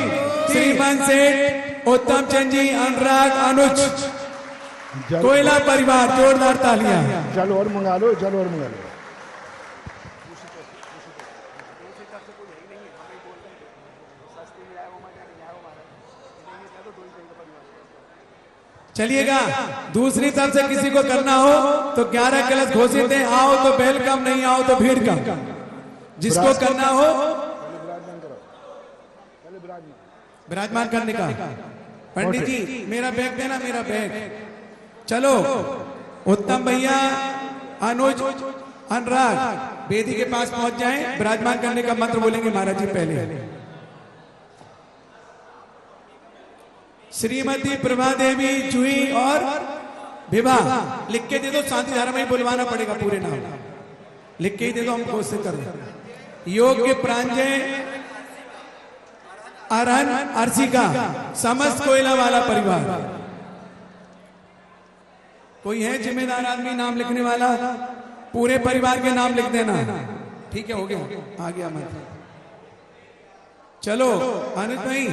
Speaker 7: श्रीमान सेठ, उत्तम चंद जी, अनुराग, अनुज,
Speaker 2: जल,
Speaker 7: कोयला परिवार, जोरदार तालियां।
Speaker 2: जल और मंगा लो, जल और मंगा लो।
Speaker 7: चलिएगा, दूसरी तरफ से किसी को करना हो तो 11 कलश घोषित है। आओ तो वेलकम, नहीं आओ तो भीड़ कम। जिसको करना हो विराजमान करने का। पंडित जी मेरा बैग देना, मेरा बैग। चलो, उत्तम भैया, अनुज, अनुराग वेदी के पास पहुंच जाएं। विराजमान करने का मंत्र बोलेंगे महाराज जी पहले। श्रीमती प्रभा देवी, जूही और विवाह लिख के दे दो। शांति धारा में ही बुलवाना पड़ेगा, पूरे नाम लिख के ही दे दो, हम कोशिश कर रहे हैं। योग्य प्रांजय, अरहन, अर्शिका, समस्त कोयला वाला परिवार। कोई है जिम्मेदार आदमी नाम लिखने वाला? पूरे परिवार के नाम लिख देना। ठीक है, हो गया, आ गया मंत्र। चलो अनुज भाई,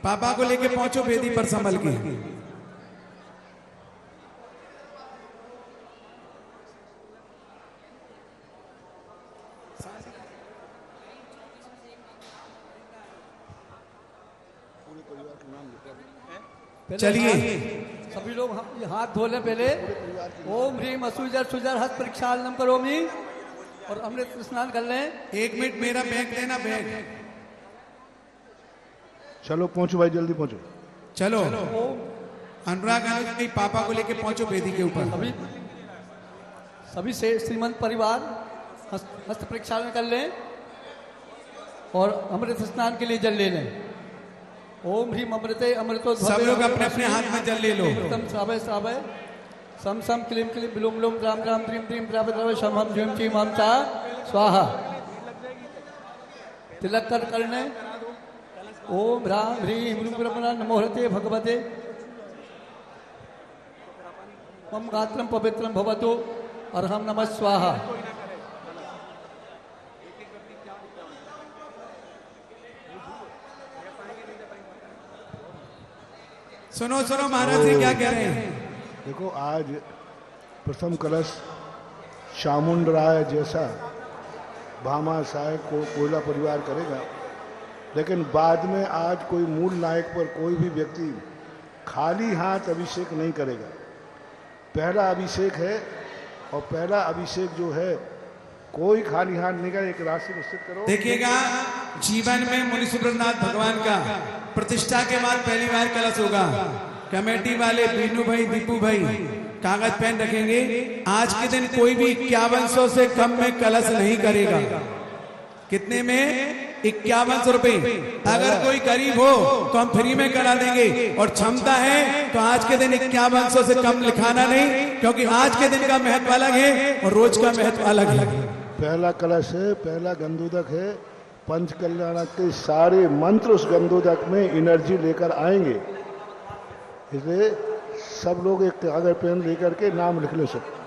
Speaker 7: पापा को लेके पहुंचो वेदी पर संभल के। चलिए,
Speaker 4: सभी लोग हाथ धो लें पहले। ओम ह्रीम असुजर सुजर हस्त प्रक्षालनम करोमि, और अमृत स्नान कर लें।
Speaker 7: 1 मिनट, मेरा बैग देना, बैग।
Speaker 2: चलो पहुंचो भाई, जल्दी पहुंचो।
Speaker 7: चलो, अनुराग, अनुज भाई पापा को लेके पहुंचो वेदी के ऊपर।
Speaker 4: सभी से श्रीमंत परिवार हस्त प्रक्षालन कर लें और अमृत स्नान के लिए जल ले लें। ओम ह्रीम अमृते अमृतो
Speaker 7: सब लोग अपने अपने हाथ में जल ले लो।
Speaker 4: तम श्रावय श्रावय सम सम क्लीम क्लीम विलोम विलोम राम राम त्रीम त्रीम द्राव द्राव शम हम झीम चीम हम चा स्वाहा। तिलक कर करने। ओम राम ह्रीम ह्रीम ब्रह्मणा नमो हरते भगवते। मम गात्रम पवित्रम भवतु अर्हम नमः स्वाहा।
Speaker 7: सुनो सुनो महाराज जी क्या कह रहे हैं।
Speaker 2: देखो आज प्रथम कलश चामुंड राय जैसा भामाशाह को कोयला परिवार करेगा, लेकिन बाद में आज कोई मूल नायक पर कोई भी व्यक्ति खाली हाथ अभिषेक नहीं करेगा। पहला अभिषेक है और पहला अभिषेक जो है कोई खाली हाथ नहीं करेगा। एक राशि निश्चित करो।
Speaker 7: देखिएगा जीवन में मुनि सुब्रतनाथ भगवान का प्रतिष्ठा के बाद पहली बार कलश होगा। कमेटी वाले बीनू भाई दीपू भाई कागज पेन रखेंगे। आज के दिन कोई भी 5100 से कम में कलश नहीं करेगा। कितने में? 5100 रुपए। अगर कोई गरीब हो तो हम फ्री में करा देंगे, और क्षमता है तो आज के दिन 5100 से कम लिखाना नहीं, क्योंकि आज के दिन का महत्व अलग है और रोज का महत्व अलग है।
Speaker 2: पहला कलश है, पहला गंदोदक है। पंच कल्याणक के सारे मंत्र उस गंदोदक में एनर्जी लेकर आएंगे। इसलिए सब लोग एक कागज पेन लेकर के नाम लिख ले सकते।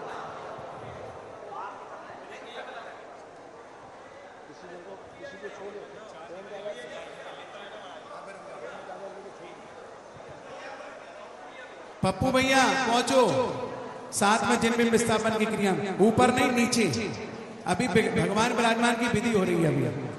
Speaker 7: पप्पू भैया पहुंचो, साथ में जिनबिंब स्थापन की क्रिया, ऊपर नहीं नीचे। अभी भगवान विराजमान की विधि हो रही है अभी।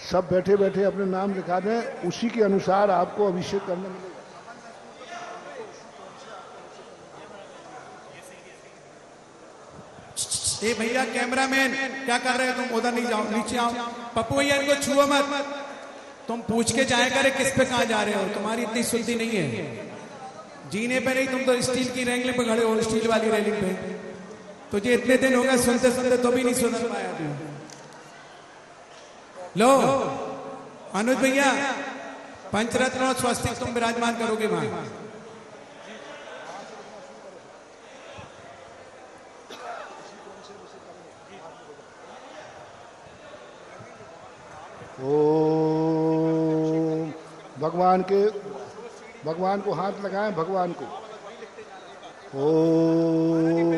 Speaker 2: सब बैठे बैठे अपने नाम लिखा दें, उसी के अनुसार आपको अभिषेक करने मिलेगा।
Speaker 7: ए भैया कैमरामैन क्या कर रहे हो तुम? उधर नहीं जाओ, नीचे आओ। पप्पू भैया इनको छुओ मत। तुम पूछ के जाया करे किस पे कहां जा रहे हो। तुम्हारी इतनी सुनती नहीं है। जीने पे नहीं, तुम तो स्टील की रेलिंग पे खड़े हो, स्टील वाली रेलिंग पे। तुझे इतने दिन हो गए सुनते सुनते तो भी नहीं सुन पाया तू। लो अनुज भैया, पंचरत्न और स्वस्तिक तुम विराजमान करोगे वहां।
Speaker 2: ओम भगवान को हाथ लगाएं, भगवान को। ओम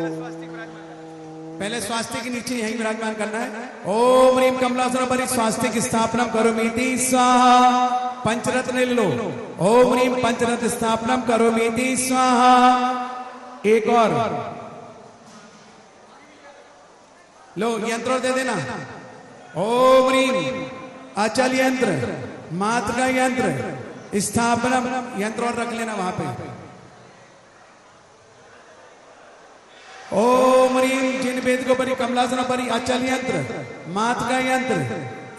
Speaker 7: पहले स्वास्थ्य के नीचे यहीं विराजमान करना है। ओम ह्रीम कमलासनं परि स्वास्तिक स्थापनम करोमीति स्वाहा। पंचरत्न ले लो। ओम ह्रीम पंचरत्न स्थापनम करोमीति स्वाहा। एक और लो, यंत्र दे देना। ओम ह्रीम अचल यंत्र, मात्र का यंत्र, स्थापनम यंत्र और रख लेना वहां पे। ओम ह्रीम जिन वेद को परि कमलासनं परि अचल यंत्र, मात का यंत्र,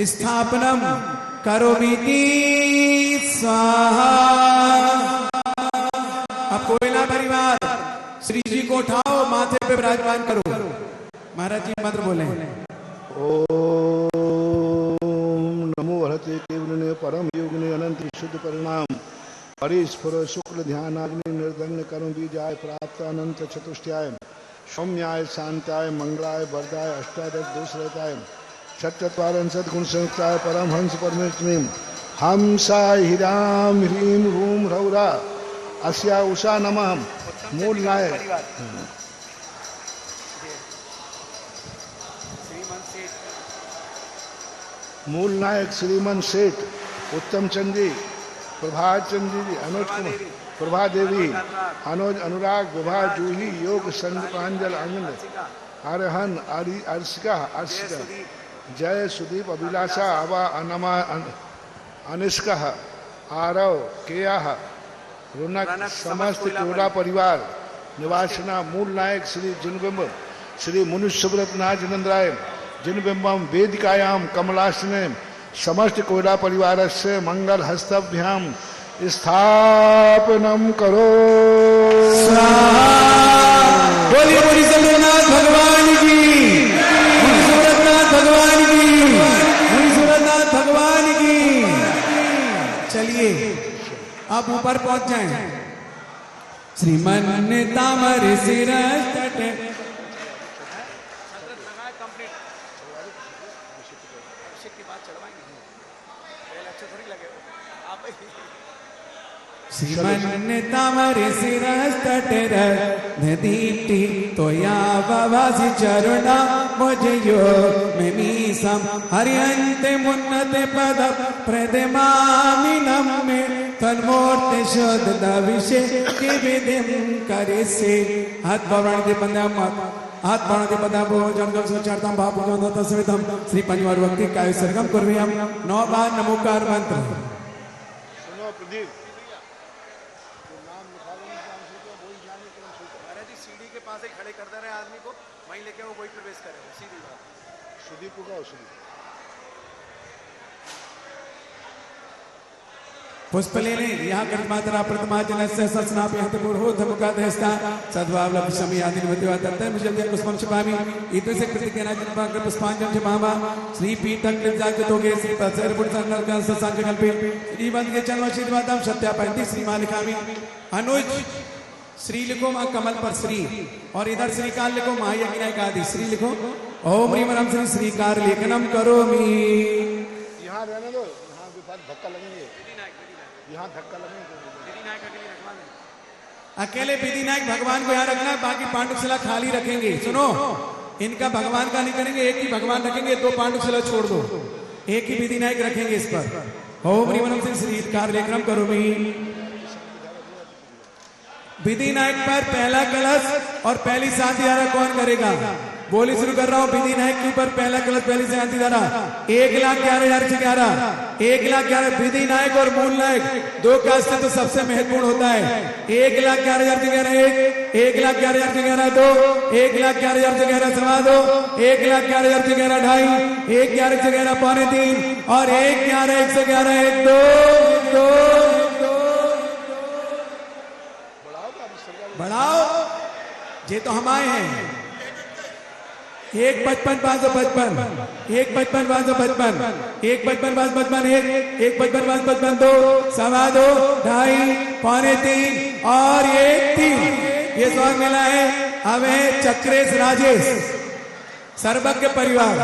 Speaker 7: स्थापनम करोमीति स्वाहा। अब कोयला परिवार श्री जी को उठाओ, माथे पे विराजमान करो। महाराज जी मंत्र बोले।
Speaker 2: ओम नमो हरते केवलने परम योगिने अनंत शुद्ध परिणाम हरिस्फुर शुक्ल ध्यानाग्नि निर्दग्न कर्म बीजाय प्राप्त अनंत चतुष्टयाय सौम्याय शांताय मंगलाय वरदाय अष्टादश दोषरताय चतुर्विंशति गुण संयुक्ताय परमहंस परमेश्वरी हमसाय ह्रीम ह्रीम रूम रौरा अस्या उषा नमः। मूल नायक मूल नायक श्रीमन सेठ, उत्तम चंद जी, प्रभात चंद जी, अनुज कुमार, प्रभा देवी, अनुज अनुराग, विभा जूही, योग संपांजल आनंद, अरहन अर्शिका, जय सुदीप, अभिलाषा, अबा अनमा अनिष्का, आरव केया, रुनक, समस्त कोला परिवार निवासना। मूल नायक श्री जिनबिंब श्री मुनि सुब्रतनाथ जिनेन्द्राय जिनबिंबम वेदिकायाम कमलासने समस्त कोयला परिवार से मंगल हस्तभ्याम स्थापनम करो।
Speaker 7: बोलिए मुनि सुब्रतनाथ भगवान की, मुनि सुब्रतनाथ भगवान की, मुनि सुब्रतनाथ भगवान की। चलिए आप ऊपर पहुंच जाएं। श्रीमन तामर सिरस तटे श्रीमन तामर सिरस तटर दीप्ति तोया बाबासी चरुणा मुझे यो मेमीसम हरियंते मुन्नते पद प्रदमामि नम्मे तन्मूर्ति शुद्ध दविषे की विधिम करे से हाथ बावरण के बंदा मत हाथ बावरण के बंदा बो जनगल सोचारतम भाव पूजन तस्वितम श्री पंचवार वक्ति काय सरगम कुर्वियम 9 बार नमोकार मंत्र।
Speaker 2: सुनो प्रदीप,
Speaker 6: सीढ़ी के पास ही खड़े कर दे रहे हैं आदमी को, वहीं लेके वो वही प्रवेश करे, सीधी बात।
Speaker 2: सुदीप को गाओ, सुदीप
Speaker 7: पुष्प ले लें। यहाँ कर्मात्रा प्रथमा जनस्य सस्नाप यहते पुरोध मुखादेस्ता सद्भाव लक्ष्मी आदि मध्य तत्ते मुझे पुष्पम छिपामी इतने से प्रतिज्ञा जनपा कर पुष्पांजलि छिपामा श्री पीठक जागतोगे श्री पसर पुरसन नरकन ससांग कल्पे श्री बंद के चरण आशीर्वादम सत्यापंती श्री मालिकामी अनुज श्री लिखो मां कमल पर श्री और इधर श्रीकाल लिखो महायज्ञ का आदि श्री लिखो ओम ह्रीम रम श्री श्रीकार लेखनम करोमि।
Speaker 2: यहाँ रहने दो, यहाँ विभाग धक्का लगेंगे, यहाँ धक्का लगेंगे।
Speaker 7: अकेले विधिनायक भगवान को यहाँ रखना है, बाकी पांडुशिला खाली रखेंगे। सुनो, इनका भगवान का नहीं करेंगे, एक ही भगवान रखेंगे, 2 पांडुशिला छोड़ दो, एक ही विधिनायक रखेंगे इस पर। ओम ह्रीम रम श्री श्रीकार लेखनम करोमि। विधिनायक पर पहला कलश और पहली शांति धारा कौन करेगा? बोली शुरू कर रहा हूं। विधिनायक के ऊपर पहला कलश पहली शांति धारा 1,11,000 से 1,11,000 विधिनायक और मूल नायक 2 का अस्तित्व तो सबसे महत्वपूर्ण होता है। 1,11,000 से 1, 1,11,000 से 2, 1,11,000 से 2.25, 1,11,000 से 2.5, 1,11 से 3 और 1,11 से 1, 2 बढ़ाओ। ये तो हम आए हैं। 1,55,555, 1,55,555, 1,55,555, 1,55,555, 2, 2.25, 2.5, 2.25 और 3। ये स्वागत मिला है हमें चक्रेश राजेश सर्वज्ञ परिवार।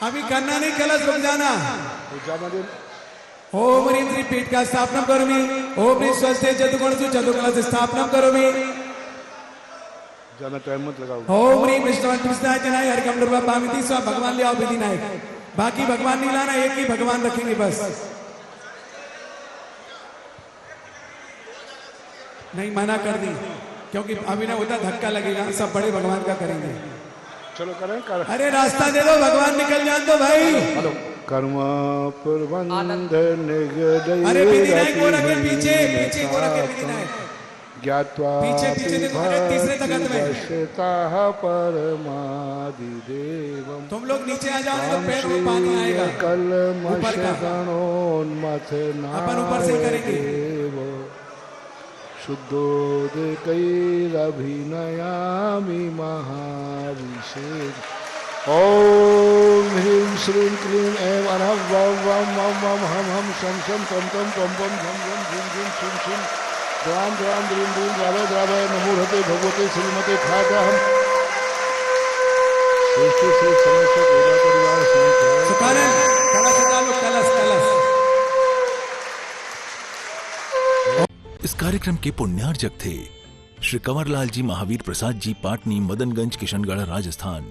Speaker 7: अभी करना नहीं, कलश रुक जाना। ओम ह्रीं श्री पीठ का स्थापना करोमि। ओम ह्रीं स्वस्थ चतुर्गुण चतुर्कलश स्थापना करोमि।
Speaker 2: ज्यादा टाइम मत लगाओ।
Speaker 7: ओम ह्रीं विष्णु कृष्णाय जनाय हरिकम दुर्वा पामिति स्व भगवान ले आओ विधिनायक। बाकी भगवान नहीं लाना, एक ही भगवान रखेंगे बस। नहीं मना कर दी, क्योंकि अभी ना होता धक्का लगेगा, सब बड़े भगवान का करेंगे।
Speaker 2: चलो करें कर।
Speaker 7: अरे रास्ता दे दो, भगवान निकल जान दो भाई।
Speaker 2: कर्म प्रबंध निगदय।
Speaker 7: अरे विधिनायक को रखे पीछे, पीछे को रखे विधिनायक।
Speaker 2: ज्ञात्वा
Speaker 7: पीछे देखो, तीसरे तखत में
Speaker 2: परमादिदेवम।
Speaker 7: तुम लोग नीचे आ जाओ, तो पैर में पानी आएगा। ऊपर का अपन ऊपर से करेंगे।
Speaker 2: शुद्धोदकैरभिनयामि महाभिषेक। ओम ह्रीं श्रीं क्लीं ऐं अरहं वं वं वं वं हम हम शं शं तं तं पं पं झं झं झिं झिं छिं छिं द्रां द्रां द्रीं द्रीं द्रावय द्रावय नमोहते भगवते श्रीमते ठाकहं सृष्टि से समस्त पूजा परिवार
Speaker 7: सुखानंद कलश डालो, कलश कलश।
Speaker 1: इस कार्यक्रम के पुण्यार्जक थे श्री कंवरलाल जी महावीर प्रसाद जी, पाटनी, मदनगंज, किशनगढ़, राजस्थान।